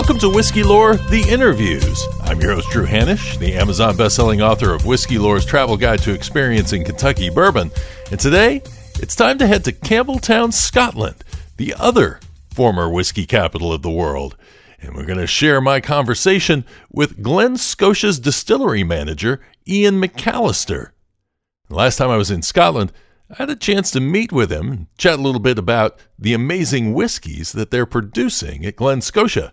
Welcome to Whiskey Lore, The Interviews. I'm your host, Drew Hanish, the Amazon bestselling author of Whiskey Lore's Travel Guide to Experiencing Kentucky Bourbon. And today, it's time to head to Campbeltown, Scotland, the other former whiskey capital of the world. And we're going to share my conversation with Glen Scotia's Distillery Manager Iain McAllister. Last time I was in Scotland, I had a chance to meet with him and chat a little bit about the amazing whiskeys that they're producing at Glen Scotia.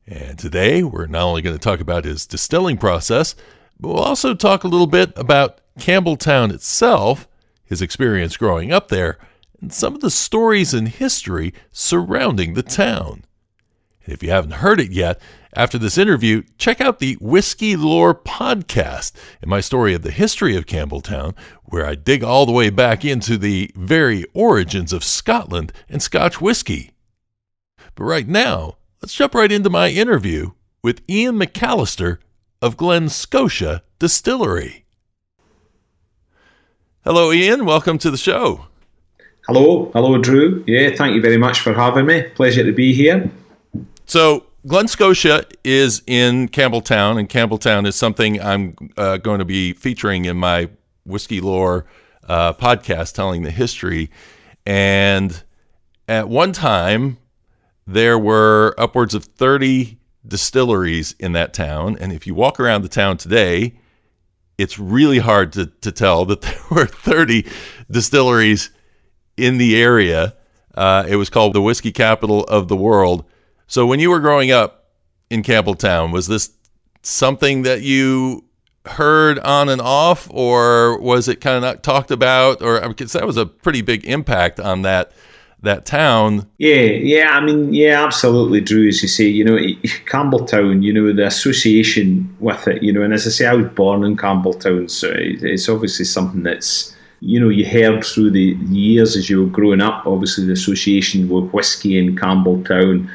And today, we're not only going to talk about his distilling process, but we'll also talk a little bit about Campbeltown itself, his experience growing up there, and some of the stories and history surrounding the town. And if you haven't heard it yet, after this interview, check out the Whiskey Lore podcast and my story of the history of Campbeltown, where I dig all the way back into the very origins of Scotland and Scotch whiskey. But right now, let's jump right into my interview with Iain McAllister of Glen Scotia Distillery. Hello, Iain. Welcome to the show. Hello, Drew. Yeah, thank you very much for having me. Pleasure to be here. So, Glen Scotia is in Campbeltown, and Campbeltown is something I'm going to be featuring in my Whiskey Lore podcast, telling the history. And at one time, there were upwards of 30 distilleries in that town. And if you walk around the town today, it's really hard to tell that there were 30 distilleries in the area. It was called the whiskey capital of the world. So when you were growing up in Campbeltown, was this something that you heard on and off, or was it kind of not talked about? Or because that was a pretty big impact on that town. Yeah, absolutely, Drew. As you say, Campbeltown, the association with it, and as I say, I was born in Campbeltown, so it's obviously something that's, you heard through the years as you were growing up. Obviously, the association with whiskey in Campbeltown.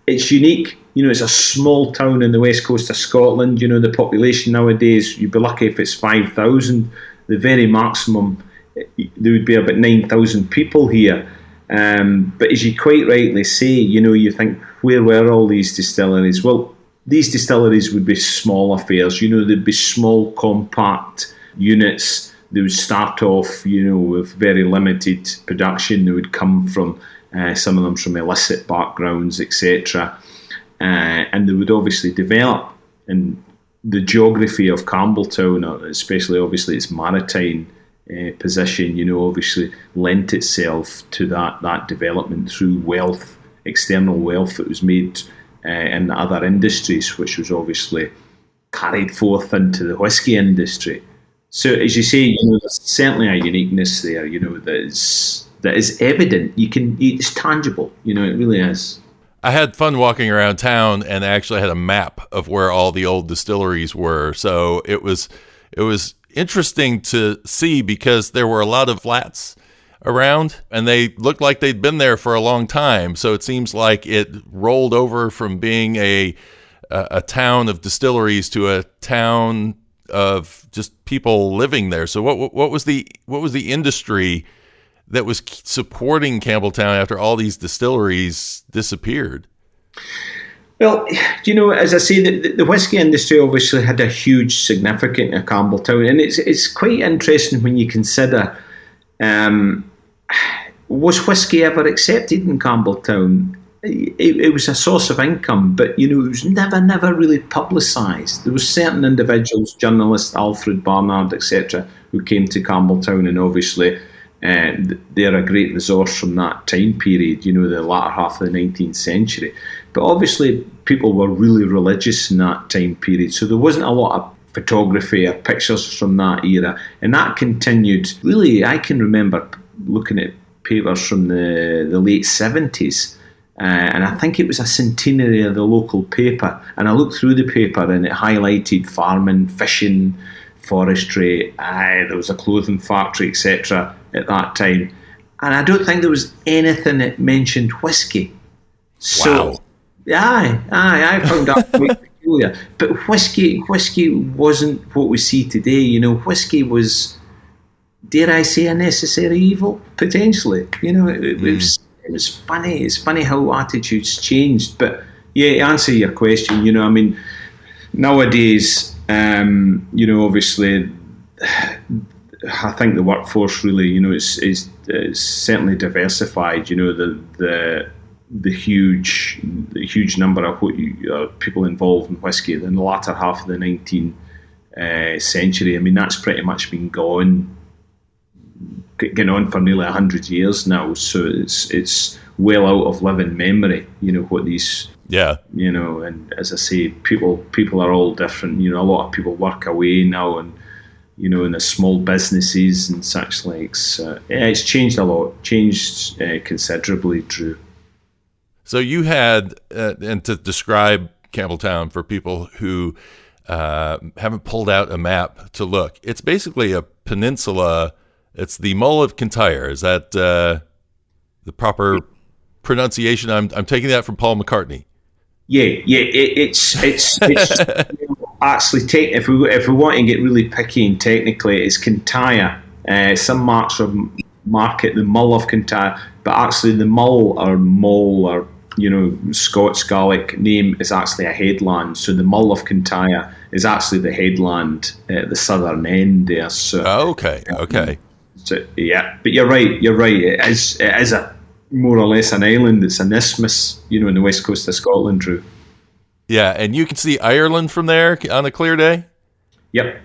It's unique. It's a small town in the west coast of Scotland. The population nowadays, you'd be lucky if it's 5,000. The very maximum, there would be about 9,000 people here. But as you quite rightly say, you think, where were all these distilleries? Well, these distilleries would be small affairs. They'd be small, compact units. They would start off, with very limited production. They would come from, some of them from illicit backgrounds, etc. And they would obviously develop. And the geography of Campbeltown, especially obviously its maritime position, obviously lent itself to that development through wealth, external wealth that was made in other industries, which was obviously carried forth into the whiskey industry. So, as you say, there's certainly a uniqueness there, that is evident. It's tangible, it really is. I had fun walking around town and actually had a map of where all the old distilleries were. So it was interesting to see because there were a lot of flats around and they looked like they'd been there for a long time. So it seems like it rolled over from being a town of distilleries to a town of just people living there. So what was the industry that was supporting Campbeltown after all these distilleries disappeared? Well, as I say, the whiskey industry obviously had a huge significance in Campbeltown, and it's quite interesting when you consider, was whiskey ever accepted in Campbeltown? It was a source of income, but it was never really publicised. There were certain individuals, journalists, Alfred Barnard, etc., who came to Campbeltown, and obviously they're a great resource from that time period, the latter half of the 19th century. But obviously people were really religious in that time period, so there wasn't a lot of photography or pictures from that era, and that continued. Really, I can remember looking at papers from the late 70s, and I think it was a centenary of the local paper, and I looked through the paper and it highlighted farming, fishing, forestry, there was a clothing factory, etc. at that time, and I don't think there was anything that mentioned whiskey. So, wow. I found that quite peculiar. But whiskey wasn't what we see today. Whiskey was, dare I say, a necessary evil, potentially. It was funny. It's funny how attitudes changed. But, Yeah, to answer your question, you know, I mean, nowadays, you know, obviously, I think the workforce really, you know, is certainly diversified. You know, the huge number of people involved in whisky in the latter half of the 19th century. I mean, that's pretty much been going on for nearly 100 years now. So it's well out of living memory. You know what these. Yeah. You know, and as I say, people are all different. You know, a lot of people work away now, and you know, in the small businesses and such like. So, yeah, it's changed a lot, considerably, Drew. So you had, and to describe Campbeltown for people who haven't pulled out a map to look, it's basically a peninsula. It's the Mull of Kintyre. Is that the proper pronunciation? I'm taking that from Paul McCartney. Yeah, it's actually if we want to get really picky and technically, it's Kintyre. Some marks mark it the Mull of Kintyre, but actually the Mull or you know, Scots Gaelic name is actually a headland. So the Mull of Kintyre is actually the headland at the southern end there. So okay. So yeah, but you're right. It is a more or less an island. It's an isthmus, you know, in the west coast of Scotland, Drew. Yeah, and you can see Ireland from there on a clear day? Yep,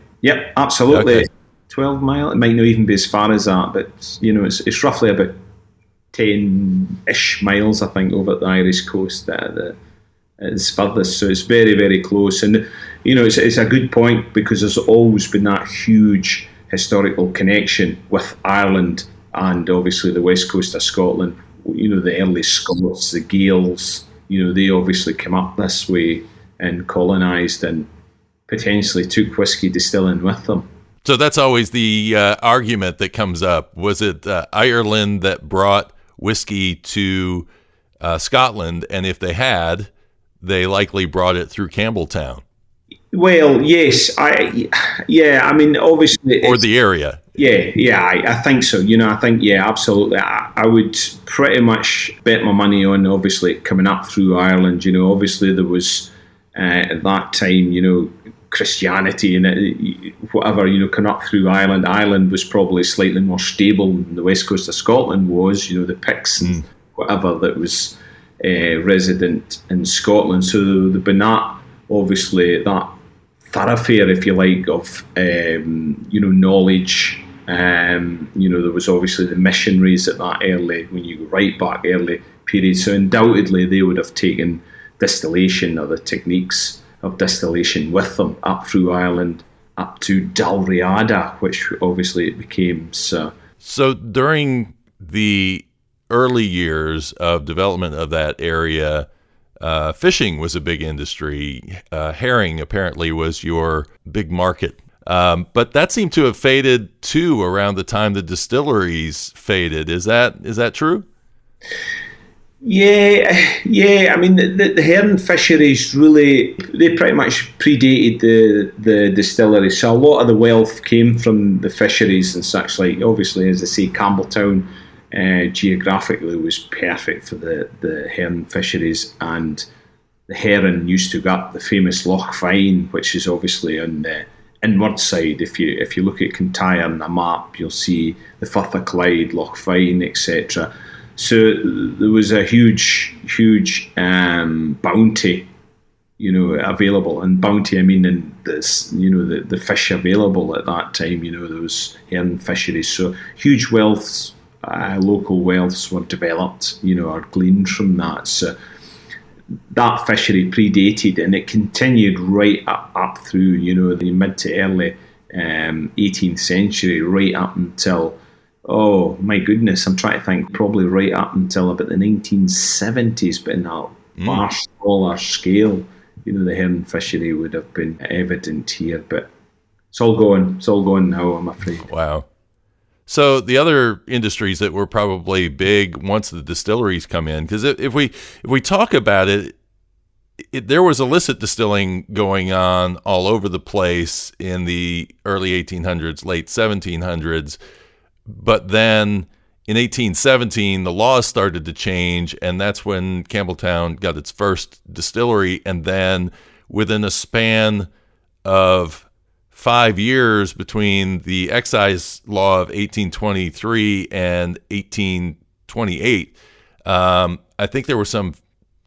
absolutely. Okay. 12 mile. It might not even be as far as that, but you know, it's roughly about 10-ish miles, I think, over the Irish coast that is furthest. So it's very, very close. And you know, it's a good point because there's always been that huge historical connection with Ireland and obviously the west coast of Scotland. You know, the early Scots, the Gaels, you know, they obviously came up this way and colonised and potentially took whisky distilling with them. So that's always the argument that comes up. Was it Ireland that brought whiskey to Scotland? And if they had, they likely brought it through Campbelltown. Well, yes. I mean, obviously... Or the area. Yeah, I think so. You know, I think, yeah, absolutely. I would pretty much bet my money on, obviously, coming up through Ireland. You know, obviously there was, at that time, you know, Christianity and whatever, you know, coming up through Ireland. Ireland was probably slightly more stable than the west coast of Scotland was. You know, the Picts and whatever that was resident in Scotland. So there'd been that, obviously, that thoroughfare, if you like, of you know, knowledge. You know, there was obviously the missionaries at that early, when you go right back early period. So undoubtedly they would have taken distillation or the techniques of distillation with them up through Ireland, up to Dalriada, which obviously it became. So during the early years of development of that area, fishing was a big industry. Herring apparently was your big market. But that seemed to have faded too around the time the distilleries faded. Is that true? Yeah. I mean, the herring fisheries really, they pretty much predated the distilleries. So a lot of the wealth came from the fisheries and such. Like, obviously, as I say, Campbeltown geographically was perfect for the herring fisheries, and the herring used to go up the famous Loch Fyne, which is obviously on the inward side. If you look at Kintyre on the map, you'll see the Firth of Clyde, Loch Fyne, etc. So there was a huge bounty, you know, available. And bounty, I mean, in this, you know, the fish available at that time. You know, there was herring fisheries, so huge wealths, local wealths were developed, you know, or gleaned from that. So that fishery predated, and it continued right up through, you know, the mid to early 18th century, right up until, oh my goodness, I'm trying to think, probably right up until about the 1970s, but in a far smaller scale. You know, the herring fishery would have been evident here, but it's all gone now, I'm afraid. Wow. So the other industries that were probably big once the distilleries come in, because if we talk about it, there was illicit distilling going on all over the place in the early 1800s, late 1700s, but then in 1817, the laws started to change, and that's when Campbeltown got its first distillery. And then within a span of 5 years between the excise law of 1823 and 1828, I think there were some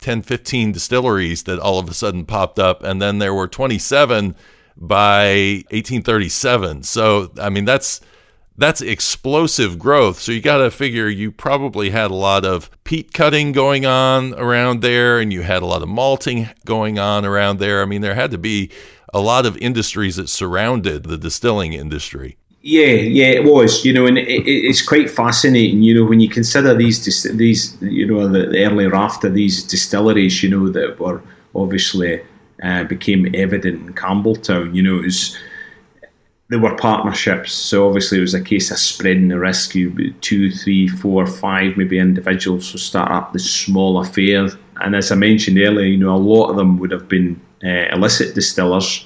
10, 15 distilleries that all of a sudden popped up, and then there were 27 by 1837. So, I mean, that's explosive growth. So you got to figure you probably had a lot of peat cutting going on around there, and you had a lot of malting going on around there. I mean, there had to be a lot of industries that surrounded the distilling industry. Yeah, it was, and it's quite fascinating, when you consider these, the early raft of these distilleries, that were obviously became evident in Campbeltown. There were partnerships, so obviously it was a case of spreading the risk. 2, 3, 4, 5 maybe individuals would start up this small affair, and as I mentioned earlier, a lot of them would have been illicit distillers.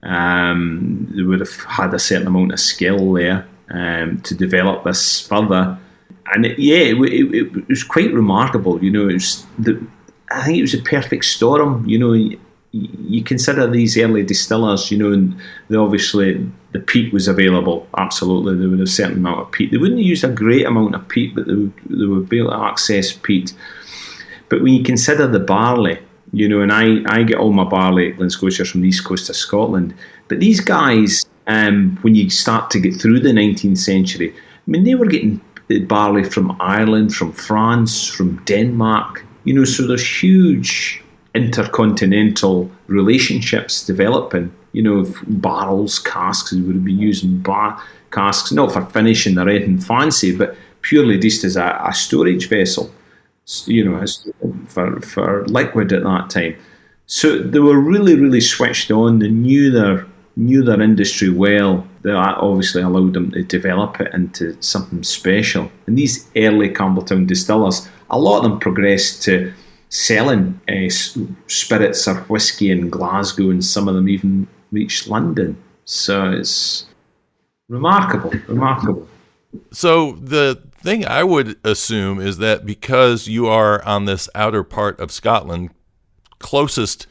They would have had a certain amount of skill there to develop this further, and it was quite remarkable. I think it was a perfect storm. You consider these early distillers, and obviously the peat was available. Absolutely, they would have a certain amount of peat. They wouldn't use a great amount of peat, but they would be able to access peat. But when you consider the barley, and I get all my barley at Glen Scotia from the east coast of Scotland. But these guys, when you start to get through the 19th century, I mean, they were getting barley from Ireland, from France, from Denmark. So there's huge intercontinental relationships developing. Barrels, casks. They would have been using casks, not for finishing their anything fancy, but purely just as a storage vessel. For liquid at that time. So they were really, really switched on. They knew their industry well. That obviously allowed them to develop it into something special. And these early Campbeltown distillers, a lot of them progressed to selling spirits or whiskey in Glasgow, and some of them even reached London. So it's remarkable. So the thing I would assume is that because you are on this outer part of Scotland, closest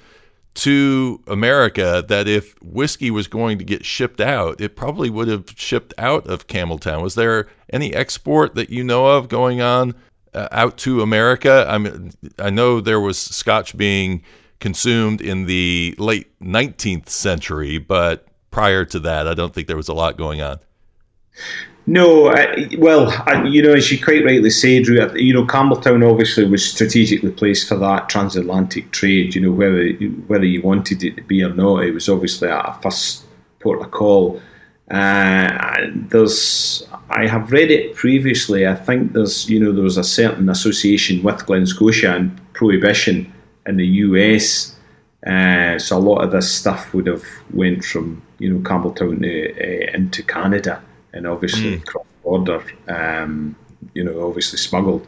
to America, that if whiskey was going to get shipped out, it probably would have shipped out of Campbeltown. Was there any export that you know of going on out to America? I mean, I know there was scotch being consumed in the late 19th century, but prior to that, I don't think there was a lot going on. No, as you quite rightly say, Drew, Campbeltown obviously was strategically placed for that transatlantic trade. Whether you wanted it to be or not, it was obviously a first port of call. I have read it previously. I think there was a certain association with Glen Scotia and prohibition in the US. So a lot of this stuff would have went from Campbeltown into Canada. And obviously cross-border, obviously smuggled.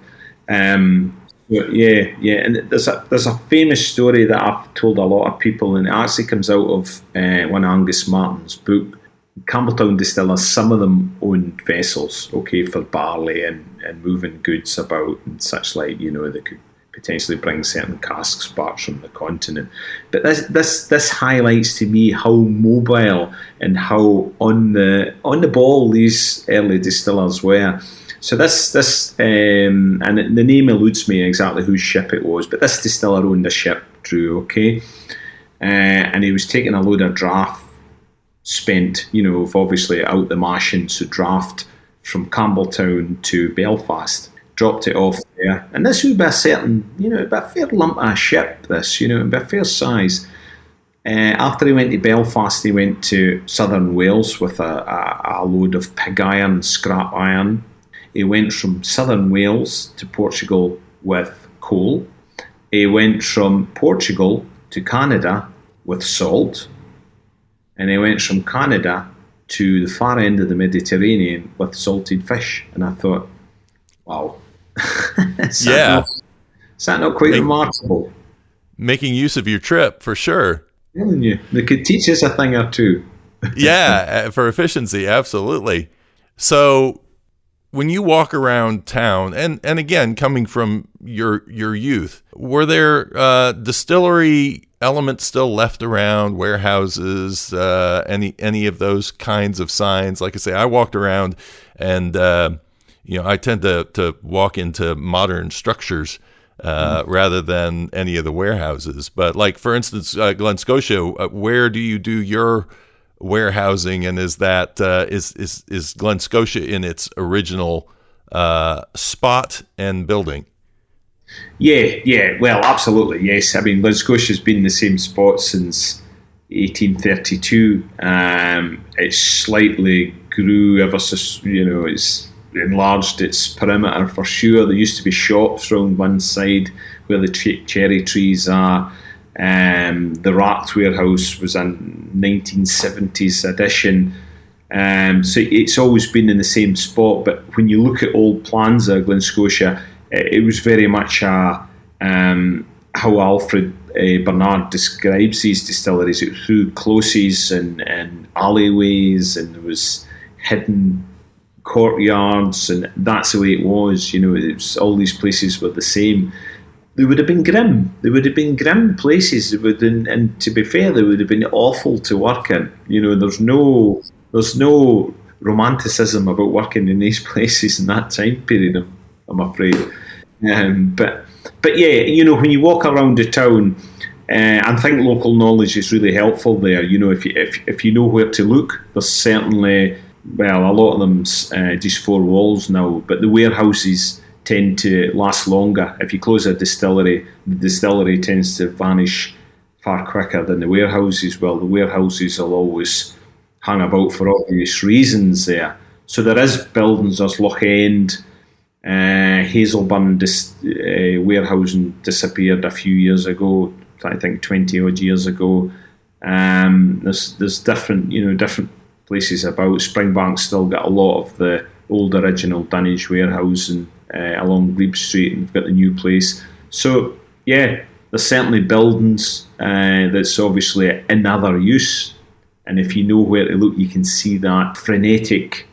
And there's a famous story that I've told a lot of people, and it actually comes out of one of Angus Martin's book. Campbeltown distillers, some of them owned vessels, for barley and moving goods about and such like. They could potentially bring certain casks back from the continent. But this highlights to me how mobile and how on the ball these early distillers were. So this and the name eludes me exactly whose ship it was, but this distiller owned a ship, Drew, and he was taking a load of draft spent, obviously out the mashing, so draft from Campbeltown to Belfast. Dropped it off there, and this would be a certain, a fair lump of a ship. This, it'd be a fair size. After he went to Belfast, he went to southern Wales with a load of pig iron, scrap iron. He went from southern Wales to Portugal with coal. He went from Portugal to Canada with salt, and he went from Canada to the far end of the Mediterranean with salted fish. And I thought, wow. Is that not quite remarkable? Making use of your trip, for sure. I'm telling you, they could teach us a thing or two. Yeah, for efficiency, absolutely. So when you walk around town, and again, coming from your youth, were there distillery elements still left around, warehouses, any of those kinds of signs? Like I say, I walked around, and I tend to walk into modern structures rather than any of the warehouses. But like, for instance, Glen Scotia, where do you do your warehousing, and is that is Glen Scotia in its original spot and building? Yeah. Well, absolutely, yes. I mean, Glen Scotia's been in the same spot since 1832. It slightly grew ever since, it's enlarged its perimeter for sure. There used to be shops around one side where the cherry trees are. The Rath warehouse was a 1970s addition. So it's always been in the same spot. But when you look at old plans of Glen Scotia, it was very much how Alfred Bernard describes these distilleries. It was through closes and alleyways, and there was hidden courtyards, and that's the way it was. It was, all these places were the same. They would have been grim. They would have been grim places. And to be fair, they would have been awful to work in. There's no romanticism about working in these places in that time period, I'm afraid. But yeah, when you walk around the town, I think local knowledge is really helpful there. If you know where to look, there's certainly, well, a lot of them's just four walls now, but the warehouses tend to last longer. If you close a distillery, the distillery tends to vanish far quicker than the warehouses. Well, the warehouses will always hang about for obvious reasons there. So there is buildings. There's Loch End, Hazelburn warehousing disappeared a few years ago. I think 20 odd years ago. There's different places about. Springbank's still got a lot of the old original Dunwich warehousing along Glebe Street, and we've got the new place. So yeah, there's certainly buildings that's obviously in other use, and if you know where to look, you can see that frenetic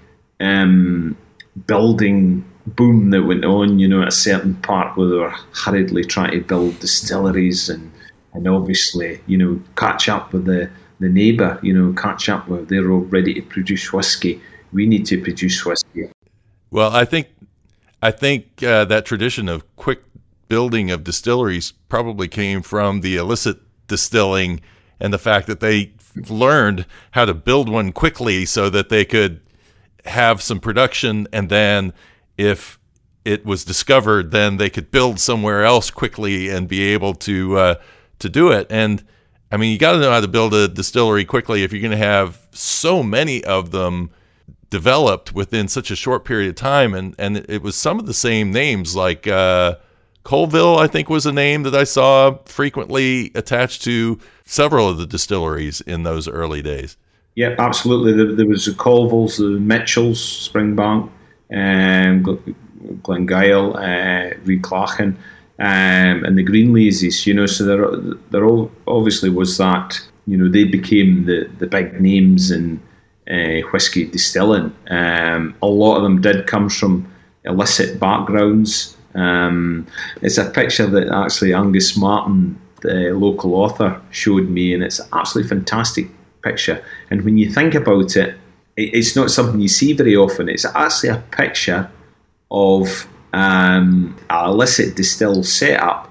building boom that went on, at a certain part where they were hurriedly trying to build distilleries and obviously, catch up with the neighbour, catch up with, they're all ready to produce whiskey. We need to produce whiskey. Well, I think that tradition of quick building of distilleries probably came from the illicit distilling and the fact that they learned how to build one quickly so that they could have some production, and then if it was discovered, then they could build somewhere else quickly and be able to do it. And I mean, you got to know how to build a distillery quickly if you're going to have so many of them developed within such a short period of time. And it was some of the same names, like Colville, I think, was a name that I saw frequently attached to several of the distilleries in those early days. Yeah, absolutely. There was the Colvilles, the Mitchells, Springbank, Glengyle, Reclachan, and the Greenleases. So there all obviously was that. They became the big names in whiskey distilling. A lot of them did come from illicit backgrounds. It's a picture that actually Angus Martin, the local author, showed me, and it's an absolutely fantastic picture. And when you think about it, it's not something you see very often. It's actually a picture of an illicit distill setup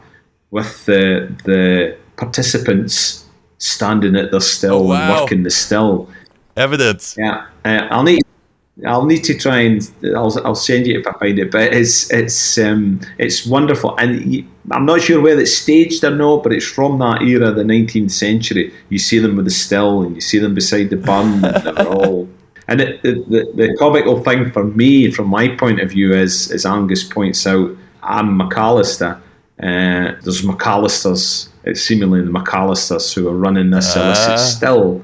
with the participants standing at their still and working the still. Evidence. Yeah, I'll need to try and I'll send you if I find it. But it's wonderful, and I'm not sure whether it's staged or not, but it's from that era, the 19th century. You see them with the still, and you see them beside the burn, and they're all. And the comical thing for me, from my point of view, is, as Angus points out, I'm McAllister. There's McAllisters. It's seemingly the McAllisters who are running this illicit still.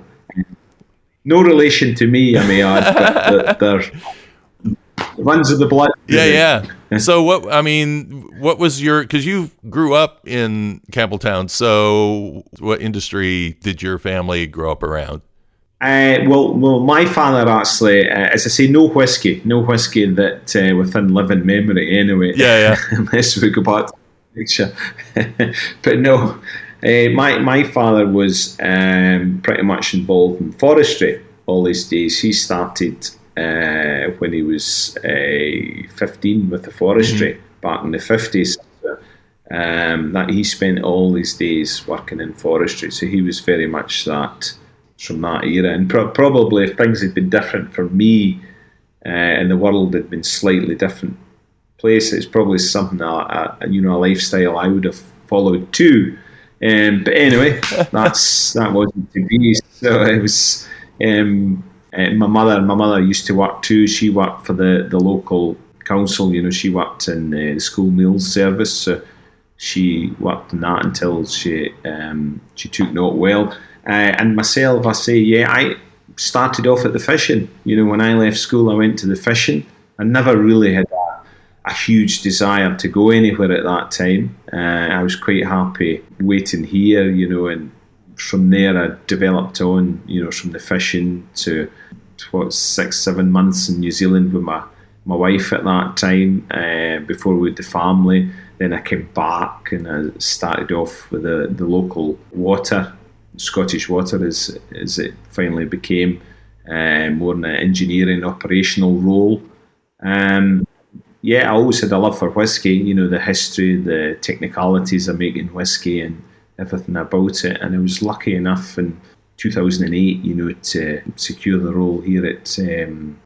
No relation to me, I may add, but they're runs of the blood. Yeah. So what was because you grew up in Campbeltown, so what industry did your family grow up around? Well, my father actually, as I say, no whiskey that within living memory anyway. Yeah, Unless we go back to the picture. But no, my father was pretty much involved in forestry all his days. He started when he was 15 with the forestry back in the 50s. That he spent all his days working in forestry, so he was very much that from that era. And probably if things had been different for me and the world had been slightly different place, it's probably something a lifestyle I would have followed too. But anyway, that wasn't to be. So it was. My mother used to work too. She worked for the local council. She worked in the school meals service. So she worked in that until she took not well. And myself, I say, I started off at the fishing. When I left school, I went to the fishing. I never really had a huge desire to go anywhere at that time. I was quite happy waiting here, and from there I developed on, from the fishing to 6-7 months in New Zealand with my wife at that time, before we had the family. Then I came back and I started off with the local water, Scottish water, as it finally became more in an engineering operational role. I always had a love for whiskey, the history, the technicalities of making whiskey and everything about it. And I was lucky enough in 2008, to secure the role here at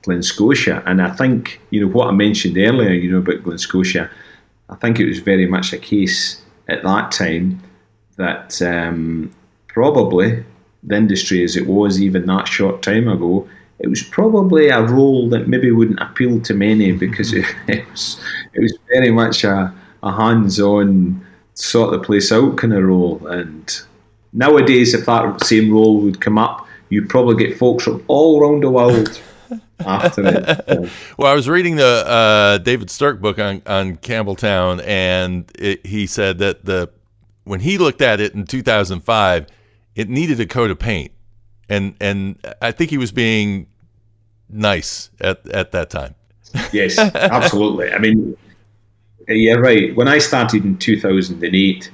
Glen Scotia. And I think, what I mentioned earlier, about Glen Scotia, I think it was very much a case at that time that probably the industry as it was even that short time ago, it was probably a role that maybe wouldn't appeal to many because it was very much a hands-on, sort the place out kind of role. And nowadays, if that same role would come up, you'd probably get folks from all around the world after it. Well, I was reading the David Stirk book on Campbeltown, and he said that when he looked at it in 2005, it needed a coat of paint, and I think he was being nice at that time. Yes, absolutely. I mean, you're right. When I started in 2008,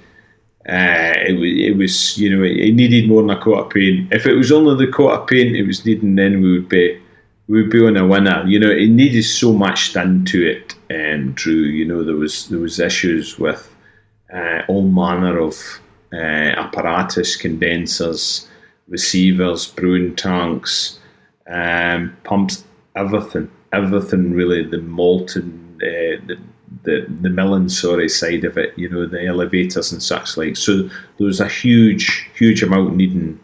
it was it needed more than a coat of paint. If it was only the coat of paint it was needing, then we would be on a winner. It needed so much done to it. Drew, there was issues with all manner of apparatus, condensers, receivers, brewing tanks, pumps, everything really. The malting, the milling, side of it. The elevators and such like. So there was a huge amount needing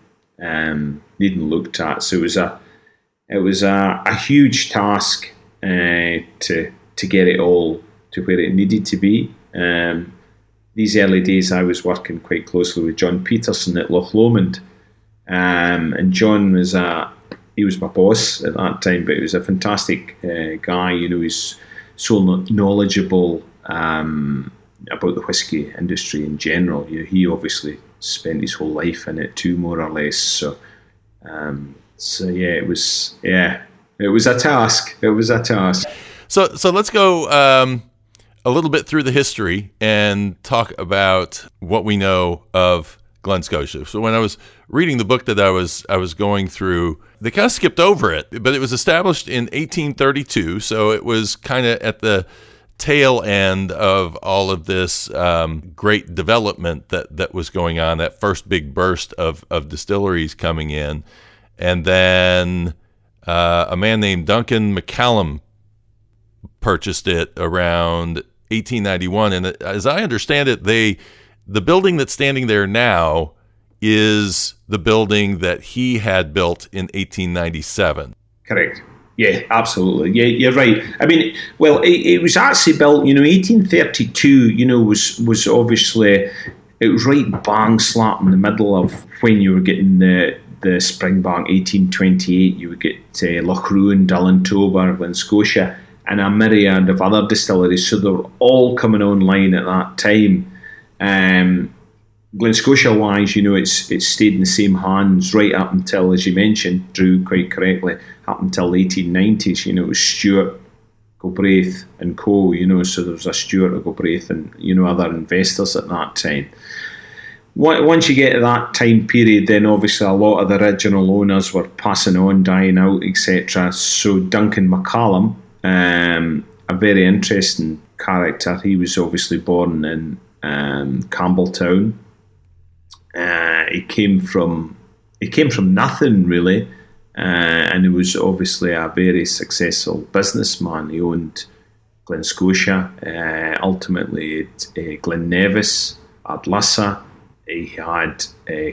looked at. So it was a huge task to get it all to where it needed to be. These early days, I was working quite closely with John Peterson at Lowland, and John was he was my boss at that time, but he was a fantastic guy. He's so knowledgeable about the whiskey industry in general. He obviously spent his whole life in it too, more or less. So it was a task. It was a task. So let's go a little bit through the history and talk about what we know of Glen Scotia. So when I was reading the book that I was going through, they kind of skipped over it, but it was established in 1832. So it was kind of at the tail end of all of this great development that was going on, that first big burst of distilleries coming in. And then a man named Duncan McCallum purchased it around 1891. And as I understand it, the building that's standing there now is the building that he had built in 1897. Correct. Yeah, absolutely. Yeah, you're right. I mean, well, it was actually built, 1832, was obviously, it was right bang slap in the middle of when you were getting the Springbank 1828, you would get Loch Ruin, Dillon-Tober, Glen Scotia, and a myriad of other distilleries. So they were all coming online at that time. Glen Scotia wise, it's stayed in the same hands right up until, as you mentioned, Drew, quite correctly, up until the 1890s. It was Stewart, Galbraith and Co. So there was a Stewart, a Galbraith, and other investors at that time. Once you get to that time period, then obviously a lot of the original owners were passing on, dying out, etc. So Duncan McCallum, a very interesting character. He was obviously born in Campbeltown. He came from nothing really, and he was obviously a very successful businessman. He owned Glen Scotia, ultimately Glen Nevis, Ardlissa. He had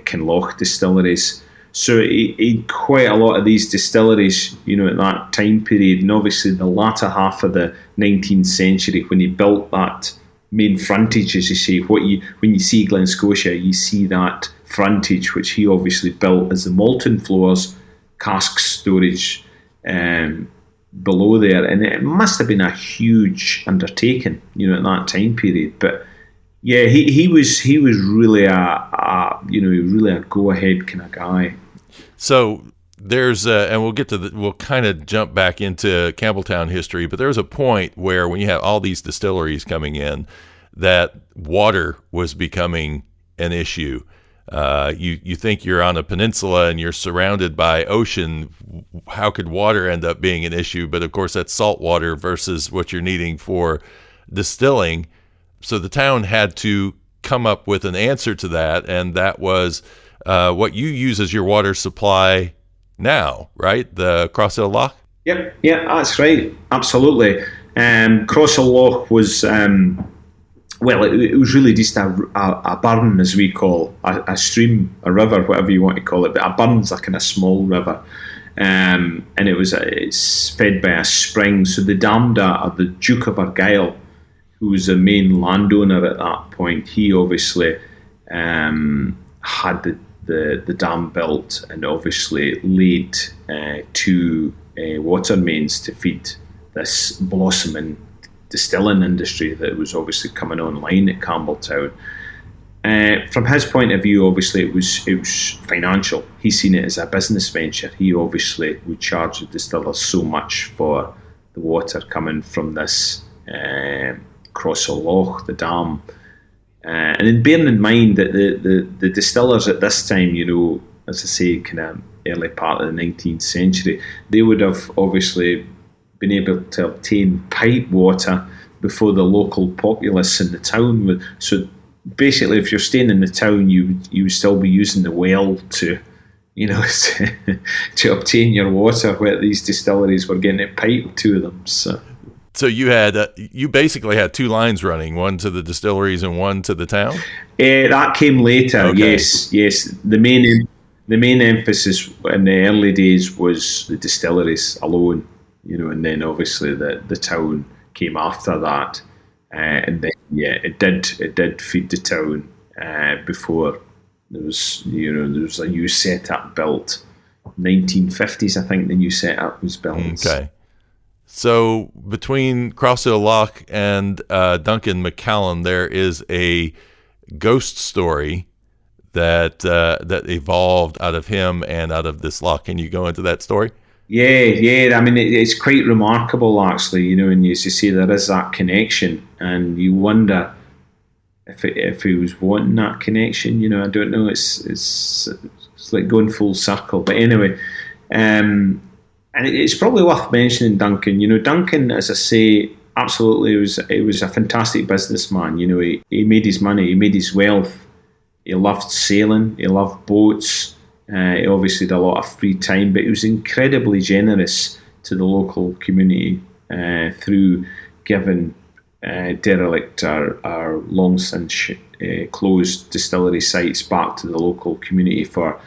Kinloch distilleries. So he quite a lot of these distilleries, at that time period, and obviously the latter half of the 19th century when he built that main frontage, as you say. When you see Glen Scotia, you see that frontage, which he obviously built as the malting floors, cask storage below there, and it must have been a huge undertaking, at that time period. But yeah, he was really a go ahead kind of guy. So there's and we'll kind of jump back into Campbeltown history, but there was a point where when you have all these distilleries coming in, that water was becoming an issue. You think you're on a peninsula and you're surrounded by ocean. How could water end up being an issue? But of course, that's salt water versus what you're needing for distilling. So the town had to come up with an answer to that, and that was what you use as your water supply now, right? The Crosshill Loch? Yep, yeah, that's right. Absolutely. Crosshill Loch was, it was really just a burn, as we call, a stream, a river, whatever you want to call it, but a burn's a kind of small river. And it's fed by a spring. So the Damda, the Duke of Argyll, who was the main landowner at that point, he obviously had the dam built and obviously laid two water mains to feed this blossoming distilling industry that was obviously coming online at Campbeltown. From his point of view, obviously it was financial. He's seen it as a business venture. He obviously would charge the distillers so much for the water coming from this Crosshill Loch, the dam. And then bearing in mind that the distillers at this time, as I say, kind of early part of the 19th century, they would have obviously been able to obtain pipe water before the local populace in the town would. So basically, if you're staying in the town, you would still be using the well to obtain your water, where these distilleries were getting it piped to them. So you basically had two lines running, one to the distilleries and one to the town? That came later. Okay. Yes. The main emphasis in the early days was the distilleries alone, and then obviously the town came after that, and then it did feed the town before there was a new setup built. 1950s, I think the new setup was built. Okay. So between Crosshill Loch and Duncan McCallum, there is a ghost story that evolved out of him and out of this loch. Can you go into that story? Yeah. I mean, it's quite remarkable, actually. And as you say, there is that connection, and you wonder if he was wanting that connection. I don't know. It's like going full circle. But anyway. And it's probably worth mentioning Duncan. Duncan, as I say, absolutely was a fantastic businessman. He made his money, he made his wealth. He loved sailing, he loved boats. He obviously had a lot of free time, but he was incredibly generous to the local community through giving derelict or long since closed distillery sites back to the local community for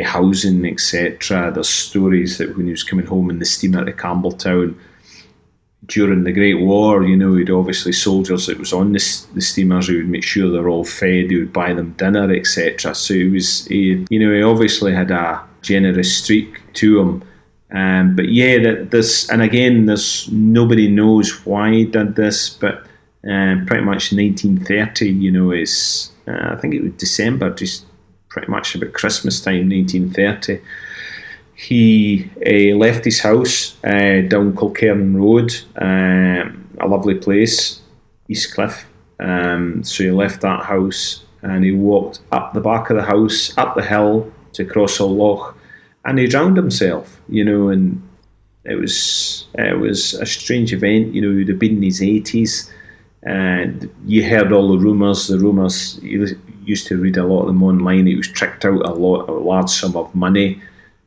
housing, etc. There's stories that when he was coming home in the steamer to Campbeltown during the Great War, he'd obviously soldiers that was on the steamers, he would make sure they're all fed, he would buy them dinner, etc. So he obviously had a generous streak to him. But there's nobody knows why he did this, but pretty much 1930, I think it was December, just pretty much about Christmas time, 1930. He left his house down Culcairn Road, a lovely place, Eastcliff. So he left that house and he walked up the back of the house, up the hill to Crossall Loch, and he drowned himself, and it was a strange event. He'd have been in his 80s, and you heard all the rumours. You used to read a lot of them online. He was tricked out a large sum of money.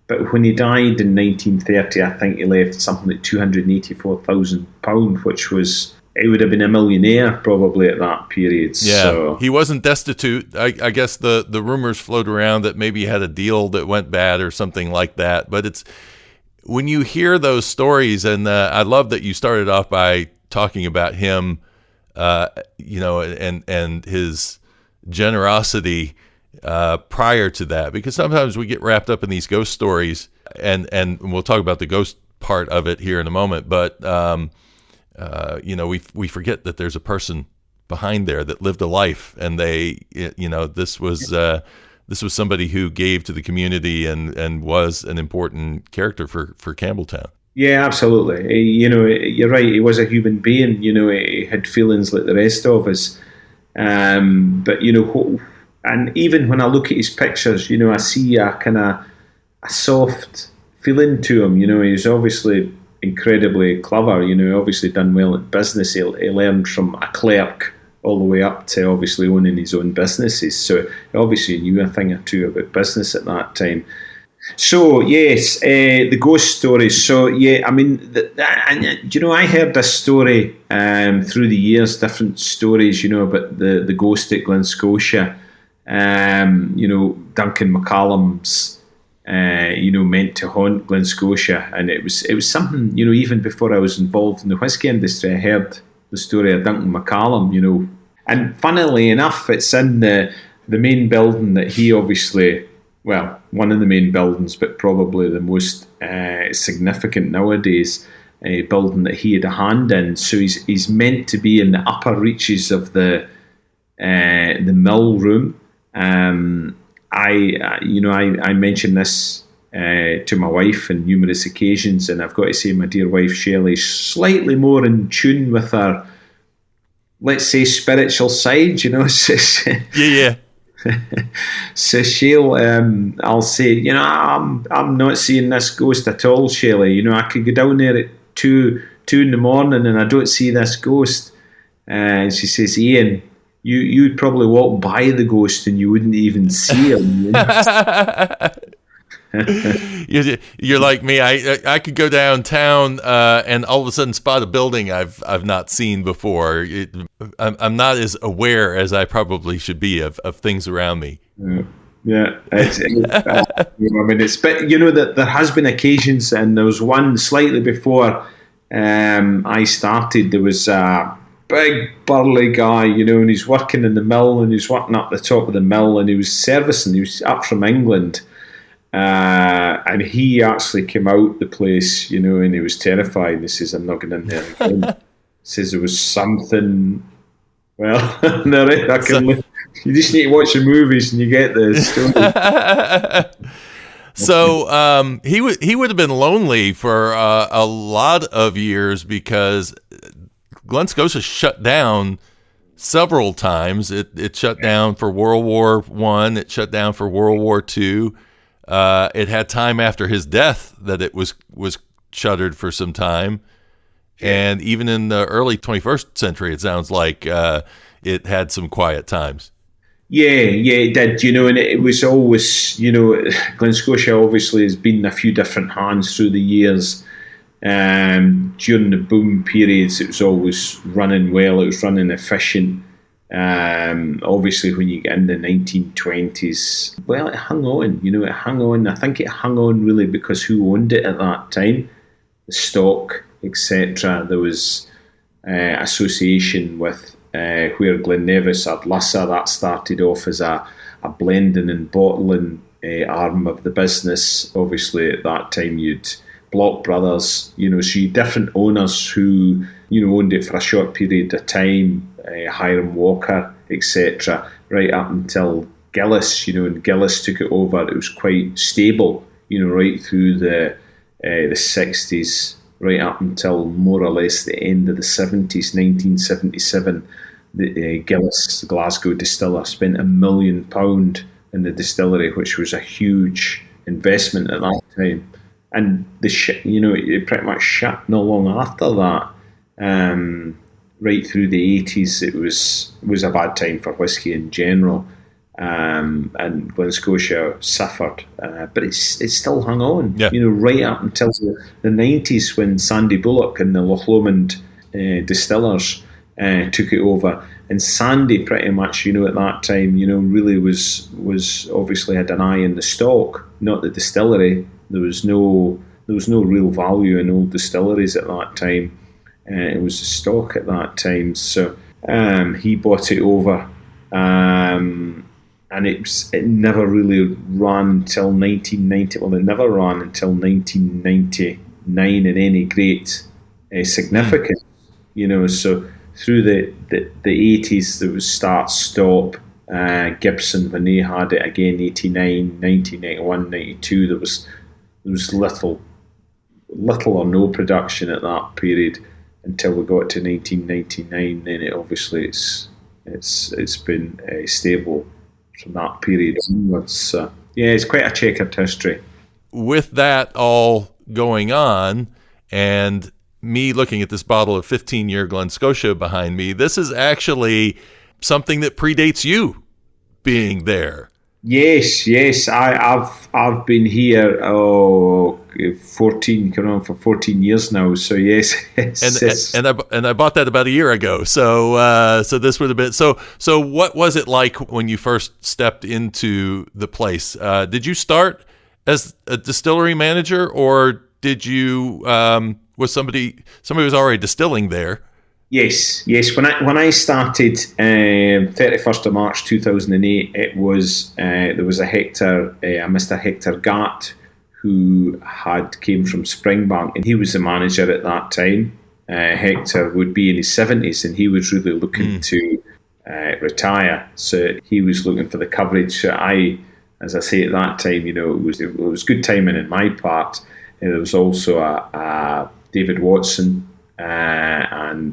But when he died in 1930, I think he left something like £284,000, which was, he would have been a millionaire probably at that period. Yeah, so he wasn't destitute. I guess the rumors float around that maybe he had a deal that went bad or something like that. But it's when you hear those stories, and I love that you started off by talking about him, and his generosity prior to that, because sometimes we get wrapped up in these ghost stories, and we'll talk about the ghost part of it here in a moment, but we forget that there's a person behind there that lived a life, and this was somebody who gave to the community and was an important character for Campbeltown. Yeah, absolutely. You're right. He was a human being. He had feelings like the rest of us. But and even when I look at his pictures, I see a kind of a soft feeling to him. He was obviously incredibly clever. Obviously done well at business. He learned from a clerk all the way up to obviously owning his own businesses. So he obviously knew a thing or two about business at that time. So yes, the ghost stories. So yeah, I mean, I heard this story through the years, different stories, about the ghost at Glen Scotia. Duncan McCallum's, meant to haunt Glen Scotia, and it was something, even before I was involved in the whisky industry, I heard the story of Duncan McCallum, and funnily enough, it's in the main building that he obviously. Well, one of the main buildings, but probably the most significant nowadays, building that he had a hand in. So he's meant to be in the upper reaches of the mill room. I mentioned this to my wife on numerous occasions, and I've got to say, my dear wife Shelley's slightly more in tune with her, let's say, spiritual side. Yeah. So she'll, I'll say, I'm not seeing this ghost at all, Shelley. I could go down there at 2 in the morning and I don't see this ghost. And she says, Ian, you'd probably walk by the ghost and you wouldn't even see him. You're like me. I could go downtown and all of a sudden spot a building I've not seen before. I'm not as aware as I probably should be of things around me. Yeah. But that there has been occasions, and there was one slightly before I started. There was a big burly guy, and he's working in the mill, and he's working up the top of the mill, and he was servicing. He was up from England. And he actually came out the place, and he was terrified. He says, I'm not going in there again. He says there was something. Well, you just need to watch the movies and you get the story. So he would have been lonely for a lot of years, because Glen Scotia shut down several times. It shut down for World War I. It shut down for World War II. It had time after his death that it was shuttered for some time. And even in the early 21st century, it sounds like it had some quiet times. Yeah, it did, and it was always, Glen Scotia obviously has been in a few different hands through the years. During the boom periods, it was always running well, it was running efficient. Obviously, when you get in the 1920s, well, it hung on, it hung on. I think it hung on really because who owned it at that time, the stock, etc. There was association with where Glen Nevis had Lissa. That started off as a blending and bottling arm of the business. Obviously, at that time, you'd Block Brothers, so you had different owners who, owned it for a short period of time. Hiram Walker, etc., right up until Gillis, and Gillis took it over. It was quite stable, right through the 60s, right up until more or less the end of the 70s, 1977. The Gillis, the Glasgow distiller, spent £1 million in the distillery, which was a huge investment at that time. And it pretty much shut not long after that. Right through the 80s, it was a bad time for whisky in general. And Glen Scotia suffered, but it still hung on, right up until the 90s when Sandy Bullock and the Lowland distillers took it over. And Sandy pretty much, at that time, really was obviously had an eye in the stock, not the distillery. There was no real value in old distilleries at that time. It was the stock at that time. So he bought it over. And it never really ran until 1990. Well, it never ran until 1999 in any great significance. So through the 80s, there was start-stop. Gibson, when they had it again, 89, 1991, 92, there was little or no production at that period until we got to 1999. Then it obviously it's been stable from that period onwards. It's quite a checkered history. With that all going on, and me looking at this bottle of 15-year Glen Scotia behind me, this is actually something that predates you being there. Yes. I've been here 14, coming on for 14 years now. So yes, and I bought that about a year ago. So this would have been so. What was it like when you first stepped into the place? Did you start as a distillery manager, or did you was somebody was already distilling there? Yes. When I started, 31st of March 2008, it was there was a Mr. Hector Gatt, who came from Springbank, and he was the manager at that time. Hector would be in his 70s, and he was really looking to retire. So he was looking for the coverage. So as I say, at that time, it was good timing in my part. There was also a David Watson and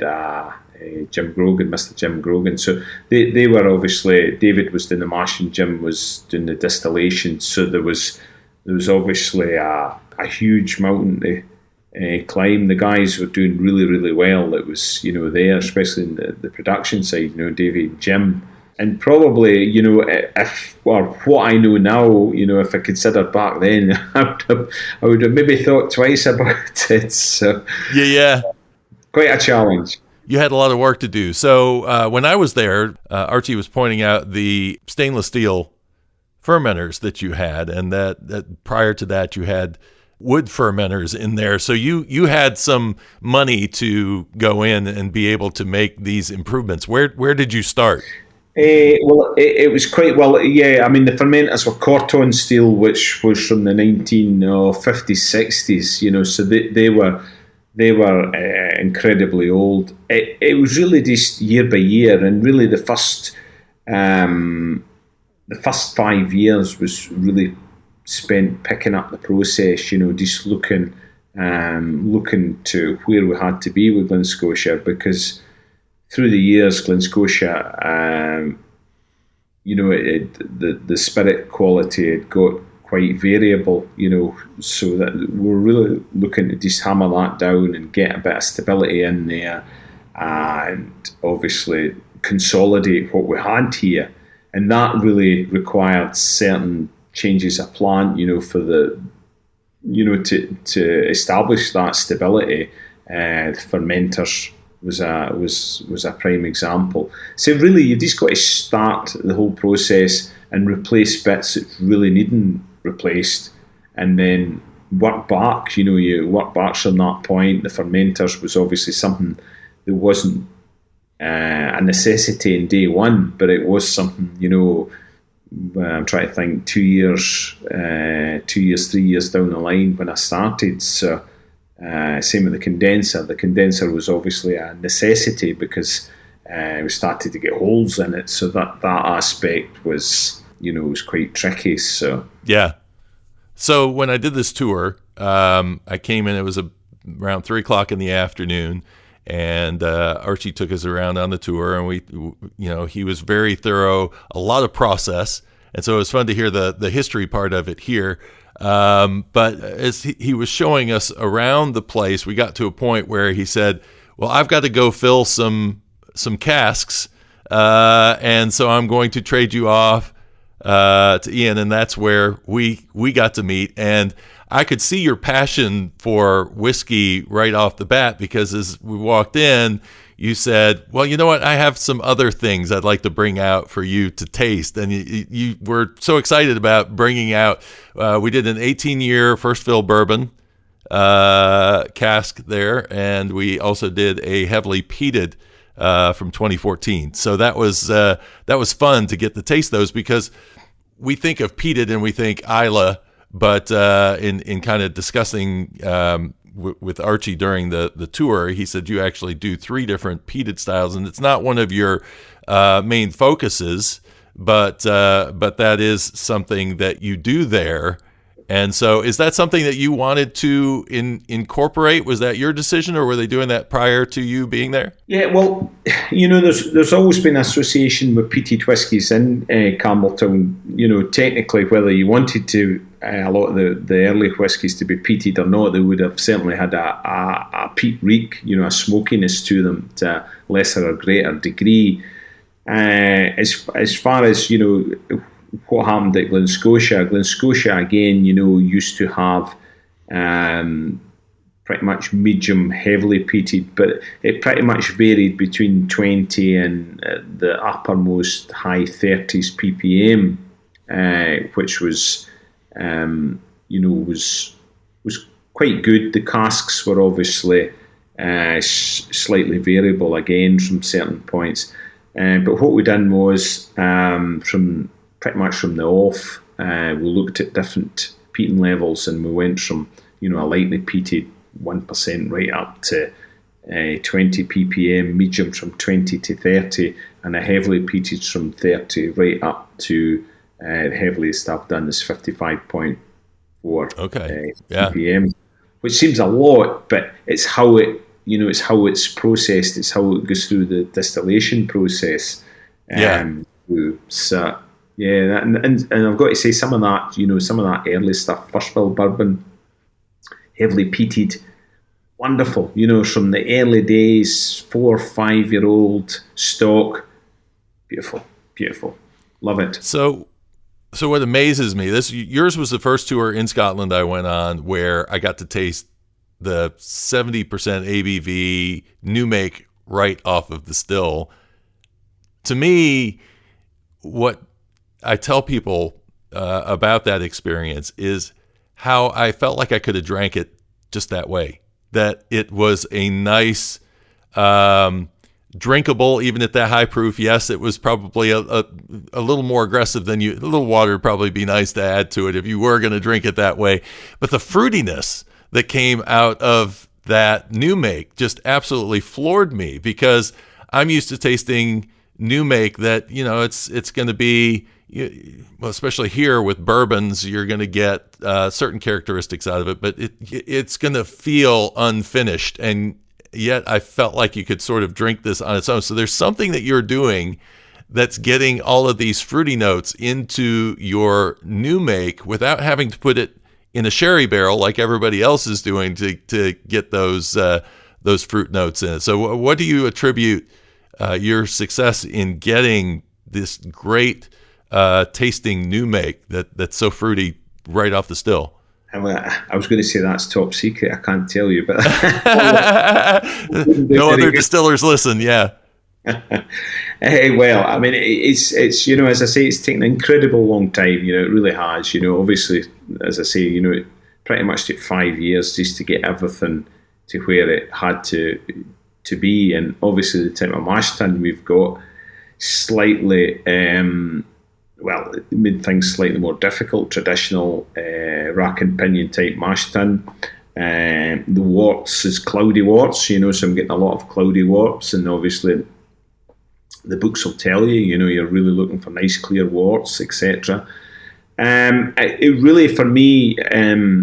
Jim Grogan, Mr. Jim Grogan. So they were obviously, David was doing the mash and Jim was doing the distillation. So there was obviously a huge mountain to climb. The guys were doing really, really well. It was, there, especially in the production side, David and Jim. And probably, what I know now, if I considered back then, I would have maybe thought twice about it. So yeah. Quite a challenge. You had a lot of work to do. So when I was there, Archie was pointing out the stainless steel fermenters that you had, and that prior to that you had wood fermenters in there. So you had some money to go in and be able to make these improvements. Where did you start? Well, it was quite well. Yeah, I mean the fermenters were Corton steel, which was from the 1950s, 60s. So they were incredibly old. It was really just year by year, and really the first 5 years was really spent picking up the process. Just looking to where we had to be with Glen Scotia, because through the years, Glen Scotia, the spirit quality had got quite variable, so that we're really looking to just hammer that down and get a bit of stability in there, and obviously consolidate what we had here. And that really required certain changes of plant, for the, to establish that stability. The fermenters was a prime example. So really, you just got to start the whole process and replace bits that really needing replaced, and then work back. You work back from that point. The fermenters was obviously something that wasn't a necessity in day one, but it was something. I'm trying to think 2 years, 3 years down the line when I started. So. Same with the condenser. The condenser was obviously a necessity because we started to get holes in it. So that aspect was, was quite tricky. So yeah. So when I did this tour, I came in. It was around 3:00 in the afternoon, and Archie took us around on the tour, and he was very thorough, a lot of process, and so it was fun to hear the history part of it here. But as he was showing us around the place, we got to a point where he said, "Well, I've got to go fill some casks, and so I'm going to trade you off to Iain," and that's where we got to meet. And I could see your passion for whiskey right off the bat, because as we walked in, you said, "Well, you know what? I have some other things I'd like to bring out for you to taste." And you were so excited about bringing out, we did an 18-year first fill bourbon cask there, and we also did a heavily peated from 2014. So that was fun to get to taste those, because we think of peated and we think Islay, but in kind of discussing with Archie during the tour, he said you actually do 3 different peated styles, and it's not one of your main focuses, but that is something that you do there. And so is that something that you wanted to incorporate? Was that your decision, or were they doing that prior to you being there? Yeah, well, there's always been association with peated whiskies in Campbeltown. Technically, whether you wanted to a lot of the early whiskies to be peated or not, they would have certainly had a peat reek, a smokiness to them to a lesser or greater degree. As far as, what happened at Glen Scotia again, used to have pretty much medium heavily peated, but it pretty much varied between 20 and the uppermost high 30s ppm, which was was quite good. The casks were obviously slightly variable again from certain points, but what we done was pretty much from the off, we looked at different peating levels, and we went from a lightly peated 1% right up to 20 ppm, medium from 20 to 30, and a heavily peated from 30 right up to the heaviest I've done is 55.4 ppm, which seems a lot, but it's how it's processed, it's how it goes through the distillation process. So yeah, and I've got to say some of that early stuff, first fill bourbon, heavily peated, wonderful. From the early days, 4 or 5 year old stock, beautiful, love it. So what amazes me, yours was the first tour in Scotland I went on where I got to taste the 70% ABV new make right off of the still. To me, what I tell people about that experience is how I felt like I could have drank it just that way. That it was a nice, drinkable, even at that high proof. Yes, it was probably a little more aggressive than a little water would probably be nice to add to it if you were going to drink it that way. But the fruitiness that came out of that new make just absolutely floored me, because I'm used to tasting new make that, it's going to be, well, especially here with bourbons, you're going to get certain characteristics out of it, but it's going to feel unfinished. And yet I felt like you could sort of drink this on its own. So there's something that you're doing that's getting all of these fruity notes into your new make without having to put it in a sherry barrel like everybody else is doing to get those fruit notes in it. So what do you attribute your success in getting this great tasting new make that's so fruity right off the still? I was going to say that's top secret. I can't tell you, but no other distillers listen. Yeah. Well, I mean, it's as I say, it's taken an incredible long time. It really has. Obviously, as I say, it pretty much took 5 years just to get everything to where it had to be, and obviously the type of mash tun we've got slightly. It made things slightly more difficult. Traditional rack and pinion type mash tun. The worts is cloudy worts, so I'm getting a lot of cloudy worts, and obviously the books will tell you, you're really looking for nice clear worts, etc. It really, for me,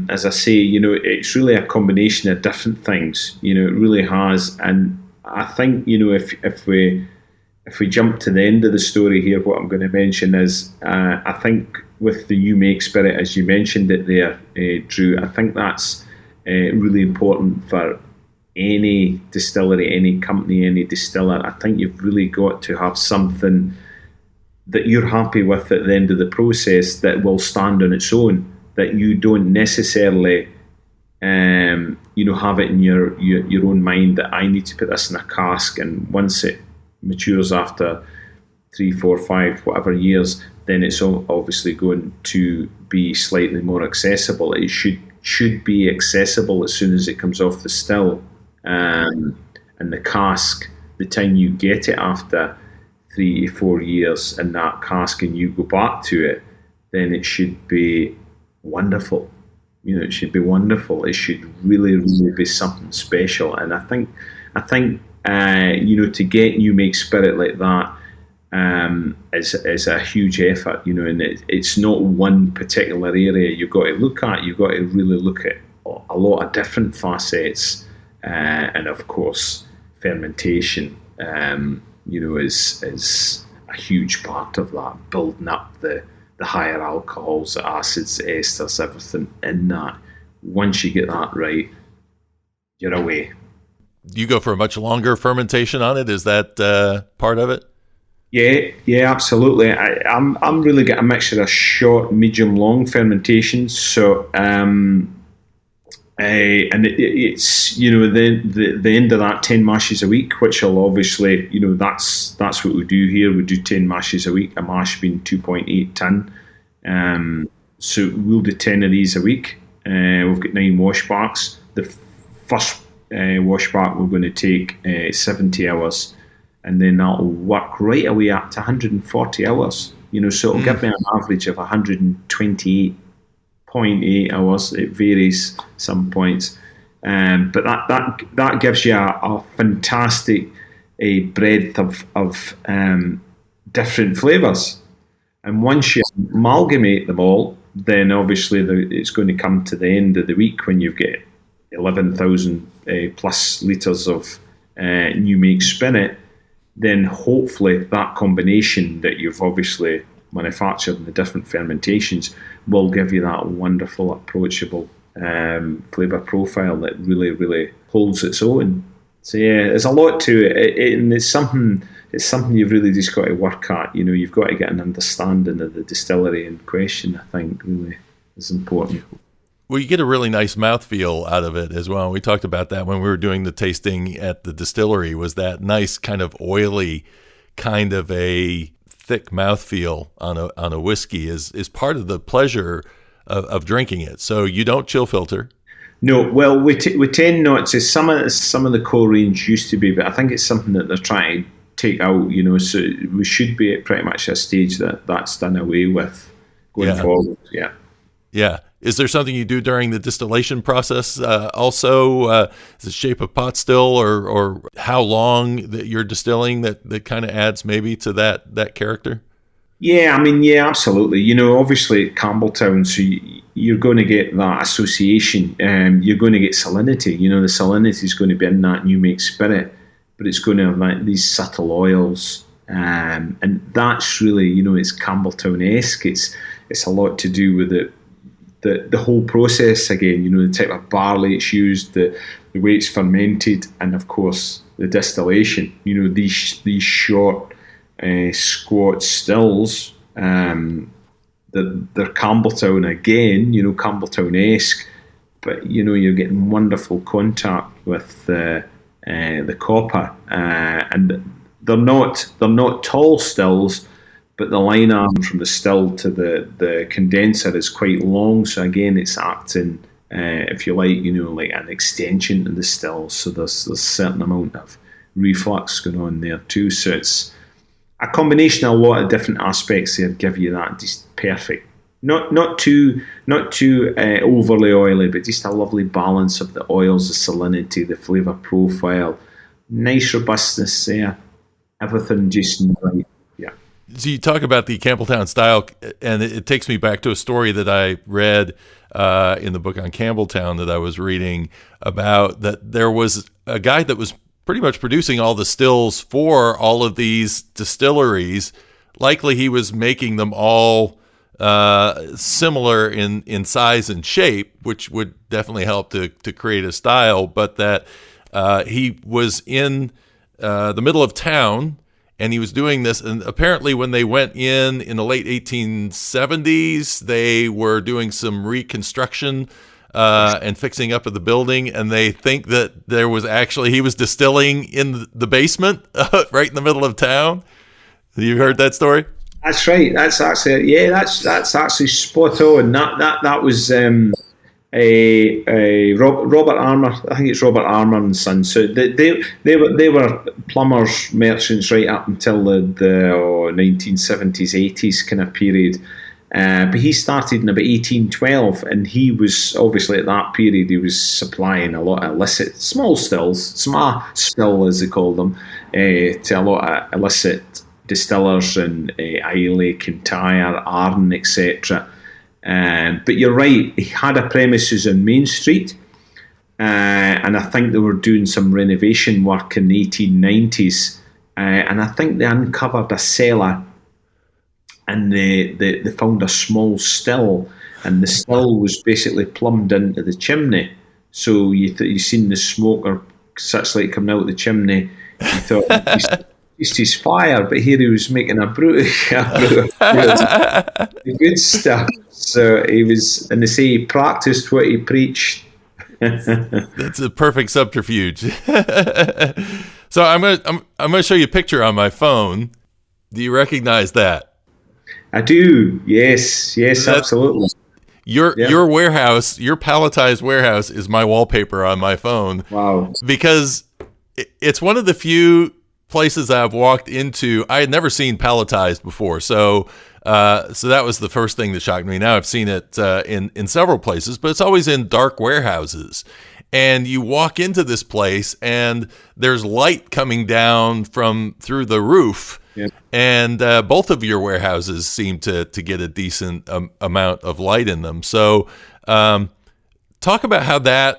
as I say, it's really a combination of different things. It really has, and I think, if we jump to the end of the story here, what I'm going to mention is, I think with the you make spirit, as you mentioned it there, Drew, I think that's really important for any distillery, any company, any distiller. I think you've really got to have something that you're happy with at the end of the process that will stand on its own, that you don't necessarily have it in your own mind that I need to put this in a cask, and once it matures after 3, 4, 5, whatever years, then it's obviously going to be slightly more accessible. It should be accessible as soon as it comes off the still, and the cask, the time you get it after 3 to 4 years in that cask and you go back to it, then it should be wonderful. It should be wonderful. It should really, really be something special. And I think to get you make spirit like that is a huge effort. And it's not one particular area you've got to look at. You've got to really look at a lot of different facets, and of course, fermentation. Is a huge part of that, building up the higher alcohols, the acids, the esters, everything in that. Once you get that right, you're away. You go for a much longer fermentation on it? Is that part of it? Yeah, absolutely. I'm really getting a mixture of short, medium, long fermentations. So, and it's the end of that 10 mashes a week, which will obviously that's what we do here. We do 10 mashes a week, a mash being 2.8 ton. So we'll do 10 of these a week. We've got 9 washbacks. The first washback we're going to take 70 hours, and then that'll work right away up to 140 hours. So it'll give me an average of 128.8 hours. It varies some points, but that gives you a fantastic breadth of different flavours. And once you amalgamate them all, then obviously it's going to come to the end of the week when you've got 11,000 plus litres of new make spirit. Then hopefully that combination that you've obviously manufactured in the different fermentations will give you that wonderful, approachable flavour profile that really, really holds its own. So yeah, there's a lot to it, and it's something you've really just got to work at. You've got to get an understanding of the distillery in question. I think really is important. Well, you get a really nice mouthfeel out of it as well. We talked about that when we were doing the tasting at the distillery, was that nice kind of oily, kind of a thick mouthfeel on a whiskey is part of the pleasure of drinking it. So you don't chill filter. No, well, we tend not to. Some of the core range used to be, but I think it's something that they're trying to take out, so we should be at pretty much a stage that's done away with going forward. Yeah. Is there something you do during the distillation process also? Is it shape of pot still, or how long that you're distilling that kind of adds maybe to that character? Yeah, absolutely. Obviously Campbeltown, so you're going to get that association. You're going to get salinity. The salinity is going to be in that new make spirit, but it's going to have these subtle oils, and that's really, it's Campbeltown-esque. It's a lot to do with the whole process again. The type of barley it's used, the way it's fermented, and of course the distillation. These short squat stills. They're Campbeltown again. Campbeltown-esque, but you're getting wonderful contact with the copper, and they're not tall stills, but the line arm from the still to the condenser is quite long. So again, it's acting, if you like, like an extension to the still. So there's a certain amount of reflux going on there too. So it's a combination of a lot of different aspects there give you that just perfect. Not too overly oily, but just a lovely balance of the oils, the salinity, the flavour profile, nice robustness there. everything just right. Yeah. So you talk about the Campbeltown style, and it takes me back to a story that I read in the book on Campbeltown that I was reading about, that there was a guy that was pretty much producing all the stills for all of these distilleries. Likely he was making them all similar in size and shape, which would definitely help to create a style, but that he was in the middle of town, and he was doing this. And apparently when they went in the late 1870s, they were doing some reconstruction and fixing up of the building. And they think that he was distilling in the basement right in the middle of town. You heard that story? That's right. That's actually, that's actually spot on. That was Robert Armour. I think it's Robert Armour and Sons. So they were plumbers, merchants right up until the 1970s, 80s kind of period. But he started in about 1812, and he was obviously at that period he was supplying a lot of illicit small stills, small still as they call them, to a lot of illicit distillers in Islay, Kintyre, Arden, etc. But you're right, he had a premises on Main Street, and I think they were doing some renovation work in the 1890s, and I think they uncovered a cellar, and they found a small still, and the still was basically plumbed into the chimney. So you seen the smoke or such like coming out of the chimney. You thought it's his fire, but here he was making a brew, good stuff. So he was, and they say he practiced what he preached. That's a perfect subterfuge. So I'm gonna show you a picture on my phone. Do you recognize that? I do. Yes, absolutely. Your warehouse, your palletized warehouse, is my wallpaper on my phone. Wow! Because it's one of the few places I've walked into. I had never seen palletized before, so that was the first thing that shocked me. Now I've seen it in several places, but it's always in dark warehouses. And you walk into this place, and there's light coming down through the roof. Yep. And both of your warehouses seem to get a decent amount of light in them. So talk about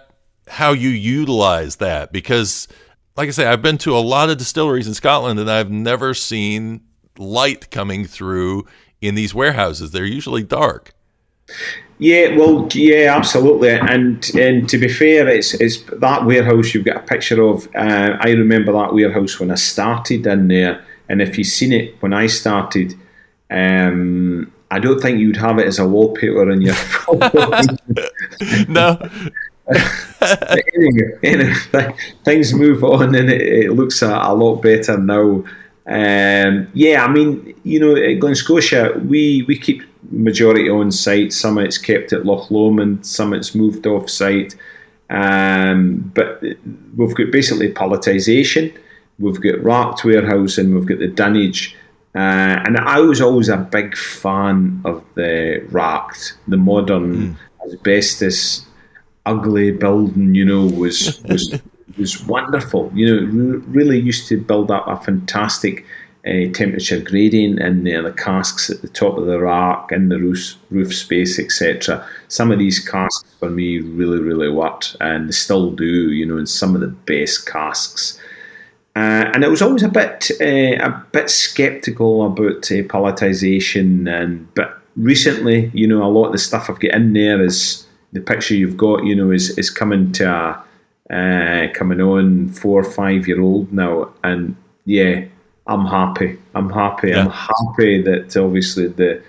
how you utilize that, because like I say, I've been to a lot of distilleries in Scotland, and I've never seen light coming through in these warehouses. They're usually dark. Yeah, well, yeah, absolutely. And to be fair, it's that warehouse you've got a picture of. I remember that warehouse when I started in there. And if you've seen it when I started, I don't think you'd have it as a wallpaper on your phone. No. anyway, things move on, and it looks a lot better now. I mean, at Glen Scotia, we keep majority on site. Some of it's kept at Lowland, some of it's moved off site. But we've got basically palletisation. We've got racked warehousing, we've got the dunnage, and I was always a big fan of the racked, the modern, asbestos, ugly building. Was wonderful. Really used to build up a fantastic temperature gradient in the casks at the top of the rack, in the roof space, etc. Some of these casks for me really, really worked, and they still do. And some of the best casks. And I was always a bit sceptical about palletisation, but recently, a lot of the stuff I've got in there is the picture you've got, is coming to coming on 4 or 5 year old now, and yeah, I'm happy. Yeah. I'm happy that obviously the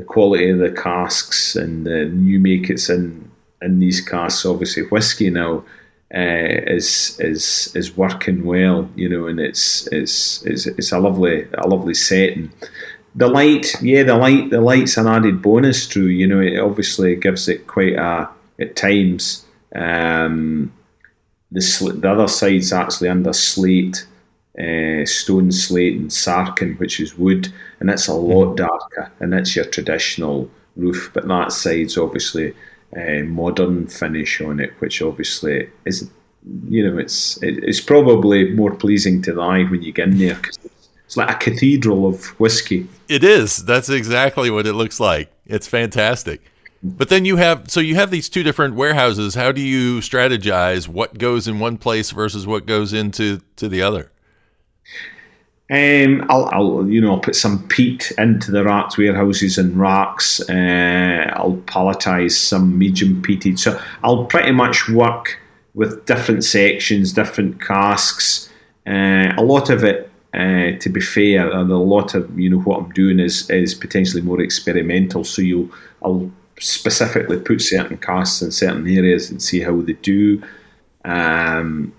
quality of the casks and the new make it's in these casks, obviously Whisky now. Is working well, and it's a lovely setting. The light's an added bonus too. It obviously gives it quite at times. The other side's actually under slate, stone slate and sarkin, which is wood, and it's a lot darker, and that's your traditional roof. But that side's obviously modern finish on it, which obviously is, it's probably more pleasing to the eye when you get in there, because it's like a cathedral of whiskey. It is. That's exactly what it looks like. It's fantastic. But then you have these two different warehouses. How do you strategize what goes in one place versus what goes into the other? I'll put some peat into the racked warehouses and racks. I'll palletize some medium peated. So I'll pretty much work with different sections, different casks. A lot of it, to be fair, and a lot of what I'm doing is potentially more experimental. So I'll specifically put certain casks in certain areas and see how they do. And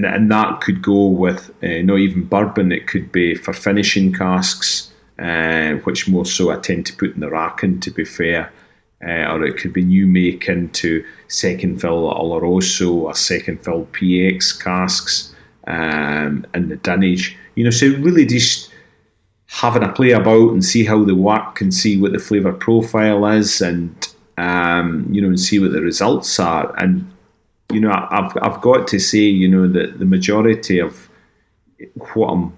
that could go with not even bourbon. It could be for finishing casks, which more so I tend to put in the racking, to be fair. Or it could be new make into second fill Oloroso or second fill PX casks and the dunnage. So really just having a play about and see how they work and see what the flavour profile is and see what the results are. And I've got to say, that the majority of what I'm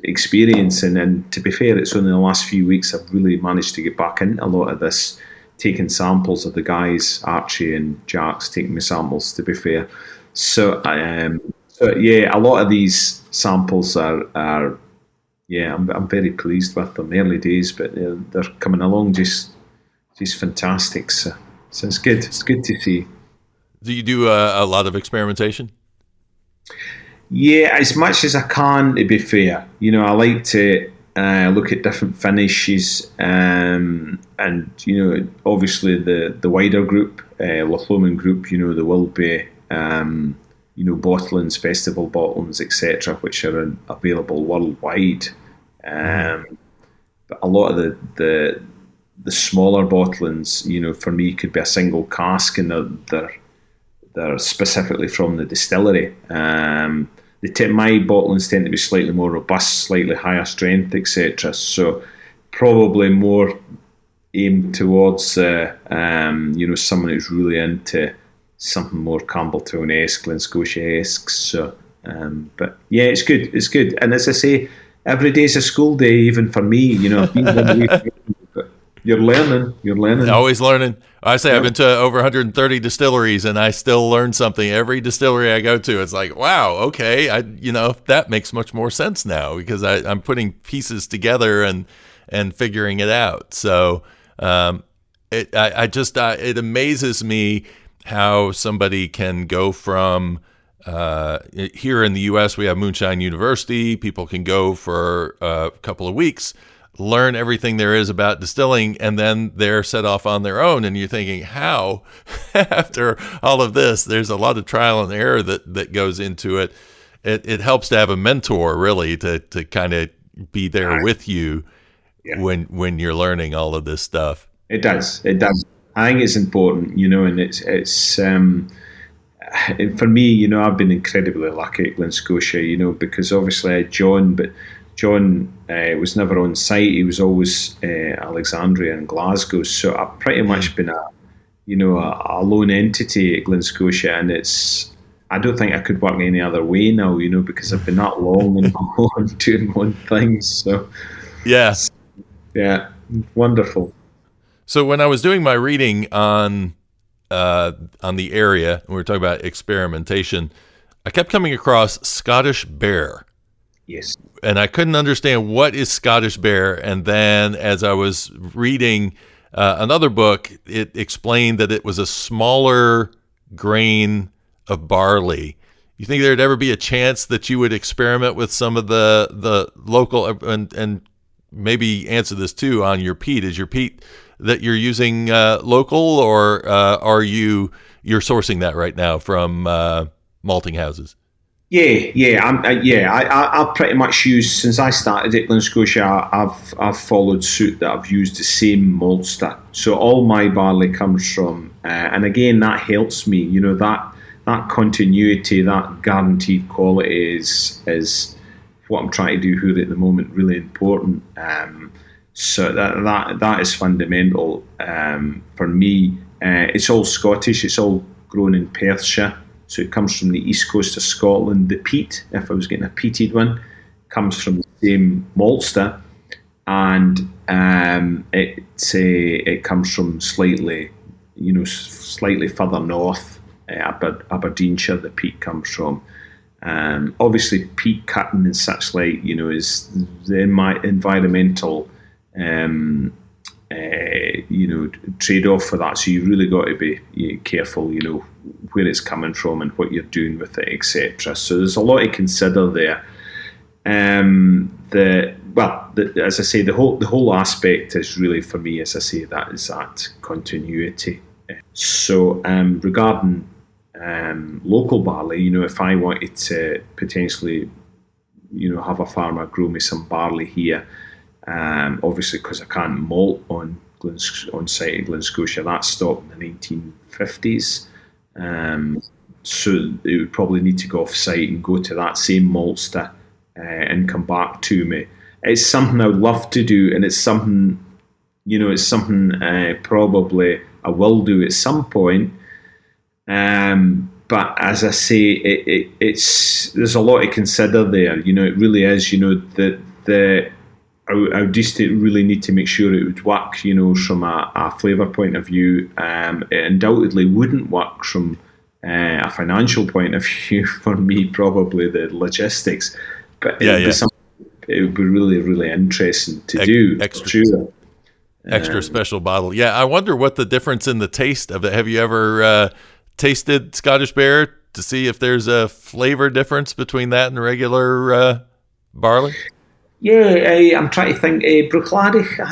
experiencing, and to be fair, it's only the last few weeks I've really managed to get back into a lot of this, taking samples of the guys, Archie and Jack's taking me samples, to be fair. So a lot of these samples are I'm very pleased with them. Early days, but they're coming along just fantastic. So it's good. It's good to see. Do you do a lot of experimentation? Yeah, as much as I can, to be fair. I like to look at different finishes, and obviously the wider group, Lowland group, there will be bottlings, festival bottlings, etc., which are available worldwide. But a lot of the smaller bottlings, for me, could be a single cask, and they're specifically from the distillery. My bottlings tend to be slightly more robust, slightly higher strength, etc. So probably more aimed towards someone who's really into something more Campbeltown-esque, Glen Scotia-esque. So, but yeah, it's good. It's good. And as I say, every day's a school day, even for me. But you're learning. Always learning. I say I've been to over 130 distilleries, and I still learn something. Every distillery I go to, it's like, wow, okay, that makes much more sense now because I'm putting pieces together and figuring it out. So it amazes me how somebody can go from here in the U.S. we have Moonshine University. People can go for a couple of weeks, learn everything there is about distilling, and then they're set off on their own. And you're thinking, how? After all of this, there's a lot of trial and error that goes into it. It helps to have a mentor, really, to kind of be there with you when you're learning all of this stuff. It does. I think it's important, and it's for me, I've been incredibly lucky at Glen Scotia, because obviously I had John, but John was never on site. He was always Alexandria and Glasgow. So I've pretty much been a lone entity at Glen Scotia, and I don't think I could work any other way now, because I've been that long and doing one thing. So yeah, wonderful. So when I was doing my reading on the area, and we were talking about experimentation, I kept coming across Scottish Bear. Yes. And I couldn't understand what is Scottish Bear. And then as I was reading another book, it explained that it was a smaller grain of barley. You think there'd ever be a chance that you would experiment with some of the local and maybe answer this too on your peat? Is your peat that you're using local, or are you're sourcing that right now from malting houses? I pretty much use, since I started at Glen Scotia, I've followed suit that I've used the same maltster. So all my barley comes from, and again that helps me. That continuity, that guaranteed quality is what I'm trying to do here at the moment. Really important. So that is fundamental for me. It's all Scottish. It's all grown in Perthshire. So it comes from the east coast of Scotland. The peat, if I was getting a peated one, comes from the same maltster, and it comes from slightly further north, Aberdeenshire. The peat comes from. Obviously, peat cutting and such like, is the environmental, trade-off for that. So you really got to be careful, where it's coming from and what you're doing with it, etc. So there's a lot to consider there. As I say, the whole aspect is really, for me, as I say, that is that continuity. So regarding local barley, if I wanted to potentially, have a farmer grow me some barley here, obviously because I can't malt on site at Glen Scotia, that stopped in the 1950s. So it would probably need to go off site and go to that same maltster and come back to me. It's something I would love to do, and it's something probably I will do at some point. But as I say, there's a lot to consider there. It really is. I would just really need to make sure it would work. From a flavour point of view, it undoubtedly wouldn't work from a financial point of view for me. Probably the logistics, but it would be really, really interesting to do. Extra special bottle. Yeah, I wonder what the difference in the taste of it. Have you ever tasted Scottish Bear to see if there's a flavor difference between that and regular barley? Yeah, I'm trying to think. Bruichladdich. I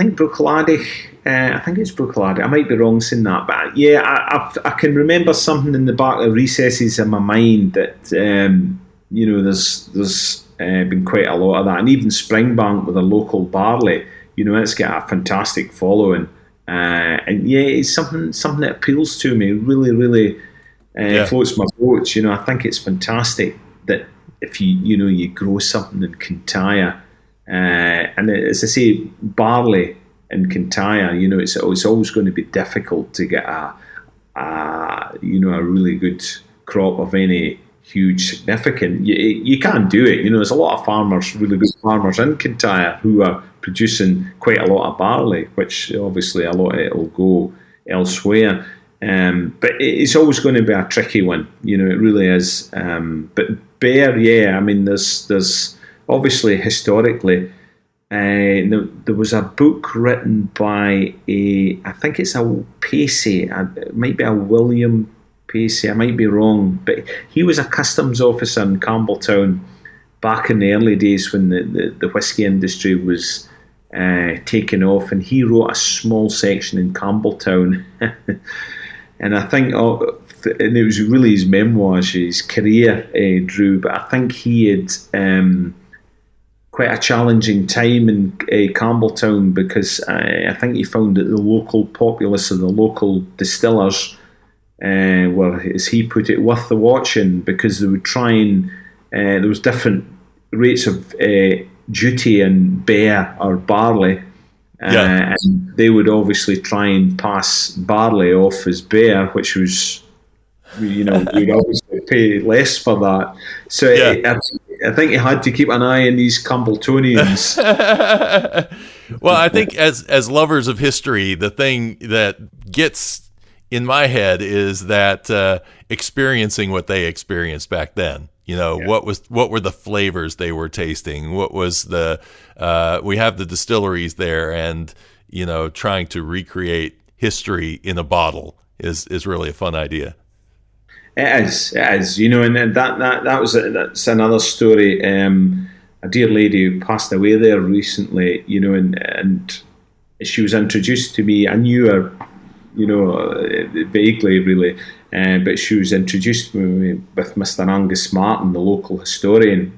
think it's Bruichladdich. I might be wrong saying that, but yeah, I can remember something in the back of the recesses of my mind that there's been quite a lot of that, and even Springbank with a local barley. It's got a fantastic following, and yeah, it's something that appeals to me. Really, really floats my boat. I think it's fantastic that if you grow something in Kintyre, and as I say, barley in Kintyre, it's always going to be difficult to get a really good crop of any huge significant. You can't do it. There's a lot of farmers, really good farmers in Kintyre who are producing quite a lot of barley, which obviously a lot of it will go elsewhere. But it's always going to be a tricky one. It really is. But Bear, there's obviously historically, there was a book written by I think it's a Pacey, it might be a William Pacey, I might be wrong, but he was a customs officer in Campbeltown back in the early days when the whisky industry was taking off, and he wrote a small section in Campbeltown, and I think, and it was really his memoirs, his career, Drew, but I think he had quite a challenging time in Campbeltown because I think he found that the local populace or the local distillers were, as he put it, worth the watching, because they would try and there was different rates of duty in bear or barley, and they would obviously try and pass barley off as bear, which was, we'd obviously pay less for that. So I think you had to keep an eye on these Campbeltonians. Well, I think as lovers of history, the thing that gets in my head is that experiencing what they experienced back then. What were the flavors they were tasting? What was we have the distilleries there, and trying to recreate history in a bottle is really a fun idea. It is, and that's another story. A dear lady who passed away there recently, and she was introduced to me. I knew her, vaguely, really, but she was introduced to me with Mr. Angus Martin, the local historian,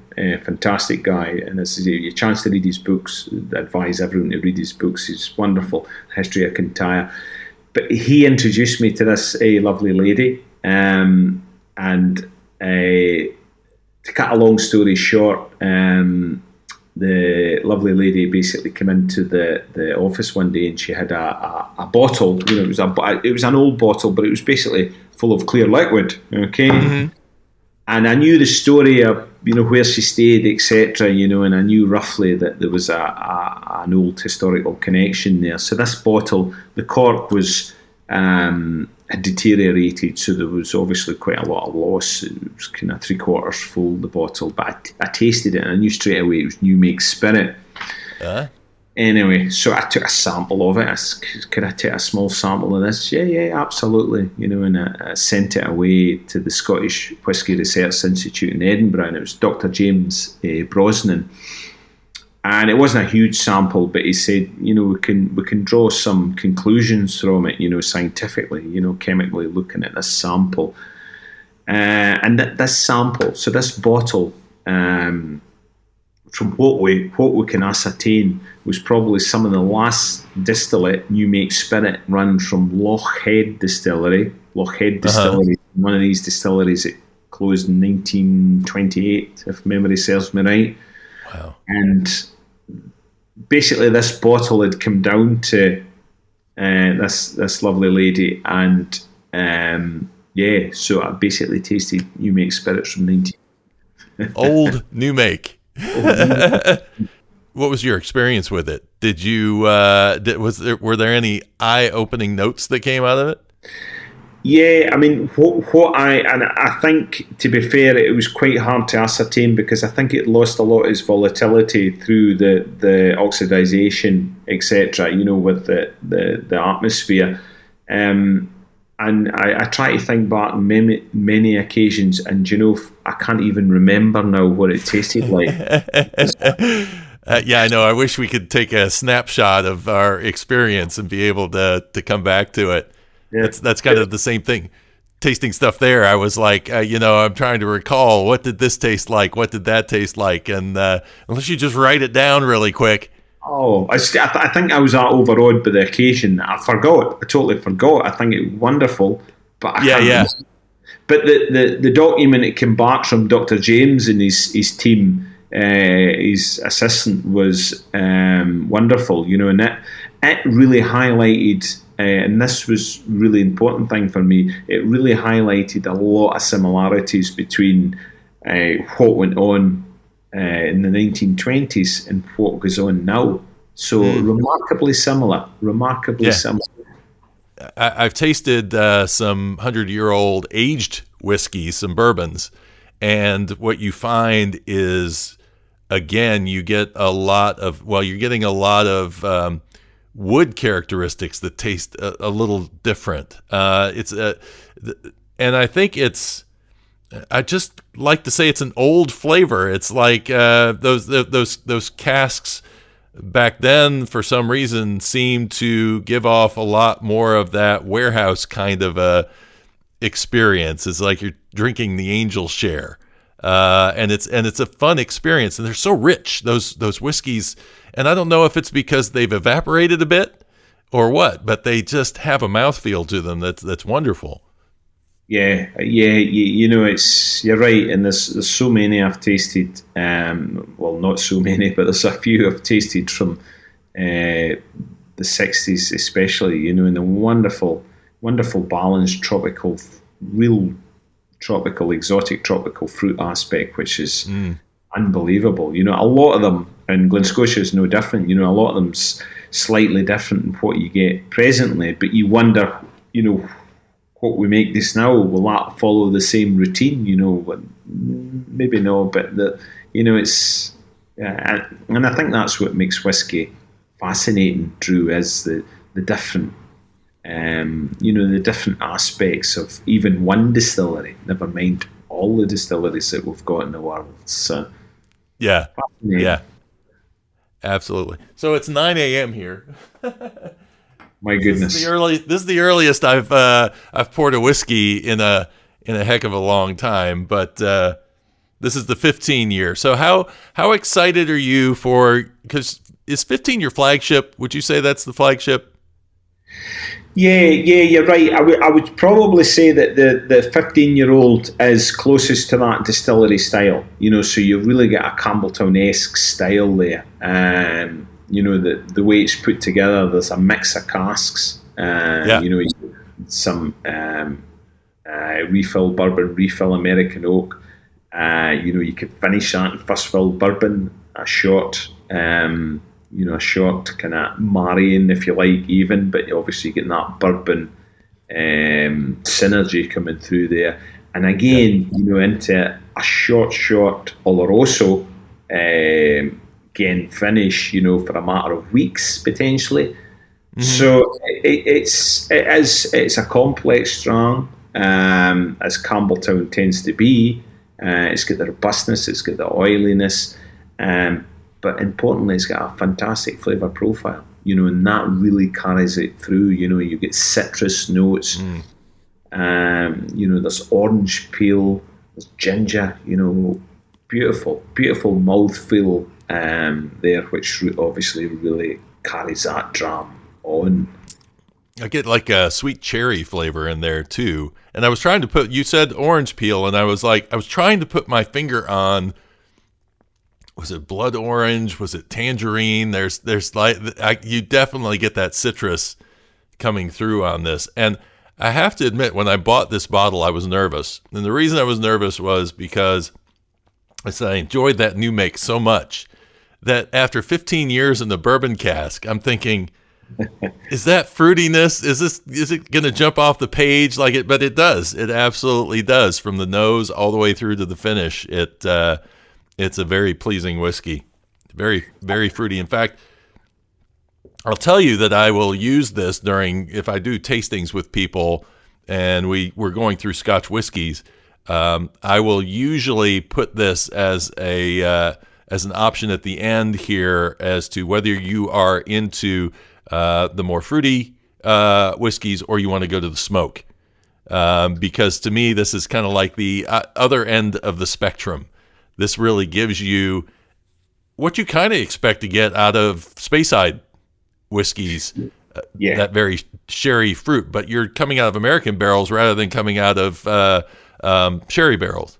fantastic guy. And this is a chance to read his books. I advise everyone to read his books. He's wonderful, History of Kintyre. But he introduced me to this lovely lady. And to cut a long story short, the lovely lady basically came into the office one day, and she had a bottle. It was an old bottle, but it was basically full of clear liquid. Okay, And I knew the story of, where she stayed, etc., and I knew roughly that there was an old historical connection there. So this bottle, the cork was had deteriorated, so there was obviously quite a lot of loss. It was kind of 3/4 full, the bottle, but I tasted it and I knew straight away it was new make spirit. Anyway, so I took a sample of it. Could I take a small sample of this? Yeah, absolutely. And I sent it away to the Scottish Whisky Research Institute in Edinburgh, and it was Dr. James Brosnan. And it wasn't a huge sample, but he said, we can draw some conclusions from it, scientifically, chemically looking at this sample. And this sample, so this bottle, from what we can ascertain, was probably some of the last distillate, new make spirit, run from Lochhead Distillery. Lochhead Distillery, one of these distilleries that closed in 1928, if memory serves me right. Wow. And basically this bottle had come down to this lovely lady, and so I basically tasted new make spirits from 19... Old new make. What was your experience with it? Did you were there any eye-opening notes that came out of it? Yeah, I mean, I think, to be fair, it was quite hard to ascertain, because I think it lost a lot of its volatility through the oxidization, etc. With the atmosphere. And I try to think back on many occasions, and I can't even remember now what it tasted like. Yeah, I know. I wish we could take a snapshot of our experience and be able to come back to it. Yeah. That's kind of the same thing. Tasting stuff there, I was like, I'm trying to recall, what did this taste like? What did that taste like? And unless you just write it down really quick. Oh, I think I was overawed by the occasion. I totally forgot. I think it was wonderful. But I can't remember. But the document that came back from Dr. James and his team, his assistant, was wonderful, and it really highlighted, and this was a really important thing for me, it really highlighted a lot of similarities between what went on in the 1920s and what goes on now. So remarkably similar. I've tasted some 100-year-old aged whiskey, some bourbons, and what you find is, again, you get a lot of, you're getting a lot of wood characteristics that taste a little different. And I think I just like to say it's an old flavor. It's like those casks back then, for some reason, seemed to give off a lot more of that warehouse kind of a experience. It's like you're drinking the angel share, and it's a fun experience. And they're so rich, those whiskeys. And I don't know if it's because they've evaporated a bit or what, but they just have a mouthfeel to them that's wonderful. Yeah, you're right, and there's so many I've tasted. Not so many, but there's a few I've tasted from the 60s, especially. In the wonderful balanced tropical, real tropical, exotic tropical fruit aspect, which is unbelievable. A lot of them, and Glen Scotia is no different. A lot of them's slightly different than what you get presently, but you wonder, what we make this now, will that follow the same routine? Maybe no, but it's, and I think that's what makes whiskey fascinating, Drew, is the different, the different aspects of even one distillery. Never mind all the distilleries that we've got in the world. So, yeah, absolutely. So it's 9 a.m. here. My goodness, this is the earliest I've poured a whiskey in a heck of a long time, but this is the 15 year. So how excited are you for? Because is 15 your flagship? Would you say that's the flagship? Yeah, you're right. I would probably say that the 15-year-old is closest to that distillery style. So you really get a Campbeltown-esque style there. The way it's put together, there's a mix of casks. Some refill bourbon, refill American oak, You could finish that in first fill bourbon, a short, a short kind of marrying, if you like, even, but obviously getting that bourbon synergy coming through there. And again, into a short Oloroso, again, finish, for a matter of weeks, potentially. Mm-hmm. So it's a complex strong, as Campbeltown tends to be. It's got the robustness, it's got the oiliness, but importantly, it's got a fantastic flavour profile, and that really carries it through. You get citrus notes, there's orange peel, there's ginger, beautiful mouthfeel there, which obviously really carries that dram on. I get like a sweet cherry flavor in there too. And I was trying to you said orange peel, and I was trying to put my finger on, was it blood orange? Was it tangerine? There's you definitely get that citrus coming through on this. And I have to admit, when I bought this bottle, I was nervous. And the reason I was nervous was because I enjoyed that new make so much that after 15 years in the bourbon cask, I'm thinking, is that fruitiness? Is it going to jump off the page like it? But it does. It absolutely does. From the nose all the way through to the finish, it's a very pleasing whiskey. Very, very fruity. In fact, I'll tell you that I will use this if I do tastings with people, and we're going through Scotch whiskeys. I will usually put this as an option at the end here as to whether you are into the more fruity whiskeys or you want to go to the smoke. Because to me, this is kind of like the other end of the spectrum. This really gives you what you kind of expect to get out of Speyside whiskeys, that very sherry fruit, but you're coming out of American barrels rather than coming out of sherry barrels.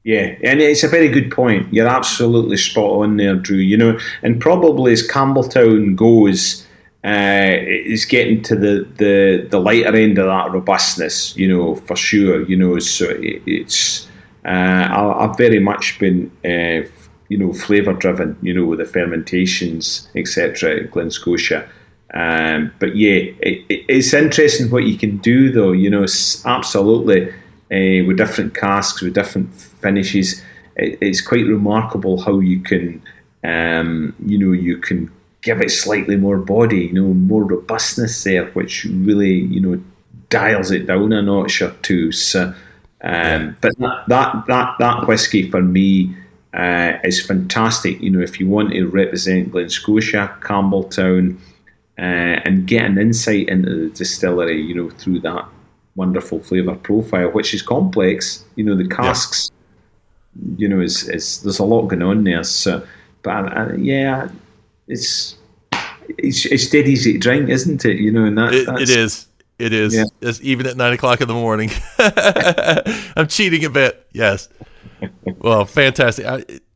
Yeah, and it's a very good point. You're absolutely spot on there, Drew. And probably as Campbeltown goes, is getting to the lighter end of that robustness, for sure. So it's I've very much been flavour driven, with the fermentations, etc. at Glen Scotia. But yeah, it's interesting what you can do, though. Absolutely, with different casks, with different finishes, it's quite remarkable how you can, you can give it slightly more body, more robustness there, which really, dials it down a notch or two. So, but that whiskey for me is fantastic. If you want to represent Glen Scotia, Campbeltown, and get an insight into the distillery, through that wonderful flavour profile, which is complex. The casks, is there's a lot going on there. So, but it's dead easy to drink, isn't it? And it is. It is. Yeah. It's even at 9:00 in the morning. I'm cheating a bit. Yes. Well, fantastic.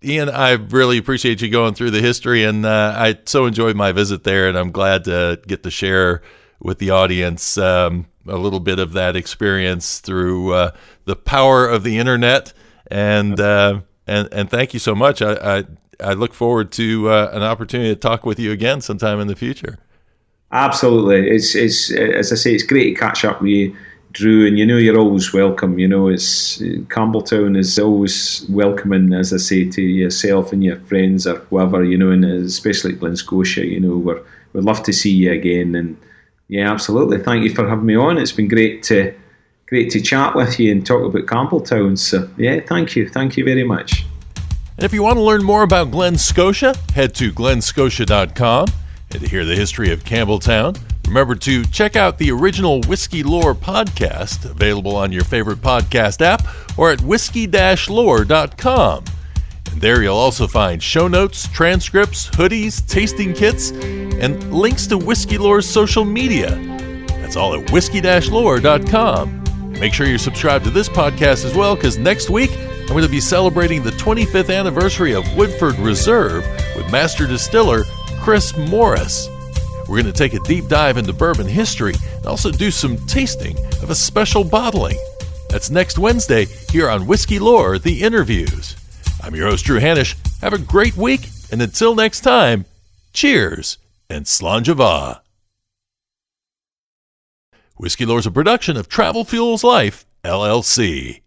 Iain, I really appreciate you going through the history, and I so enjoyed my visit there, and I'm glad to get to share with the audience a little bit of that experience through the power of the internet. And thank you so much. I look forward to an opportunity to talk with you again sometime in the future. Absolutely. It's as I say, it's great to catch up with you, Drew, and you're always welcome. It's Campbeltown is always welcoming, as I say, to yourself and your friends or whoever, and especially at Glen Scotia. We'd love to see you again. And yeah, absolutely. Thank you for having me on. It's been great to chat with you and talk about Campbeltown. So yeah, thank you very much. And if you want to learn more about Glen Scotia, head to glenscotia.com. And to hear the history of Campbeltown, remember to check out the original Whiskey Lore podcast, available on your favorite podcast app or at whiskey-lore.com. And there you'll also find show notes, transcripts, hoodies, tasting kits, and links to Whiskey Lore's social media. That's all at whiskey-lore.com. Make sure you're subscribed to this podcast as well, because next week I'm going to be celebrating the 25th anniversary of Woodford Reserve with Master Distiller Chris Morris. We're going to take a deep dive into bourbon history and also do some tasting of a special bottling. That's next Wednesday here on Whiskey Lore, The Interviews. I'm your host, Drew Hannish. Have a great week, and until next time, cheers and slàinte. Whiskey Lore is a production of Travel Fuels Life, LLC.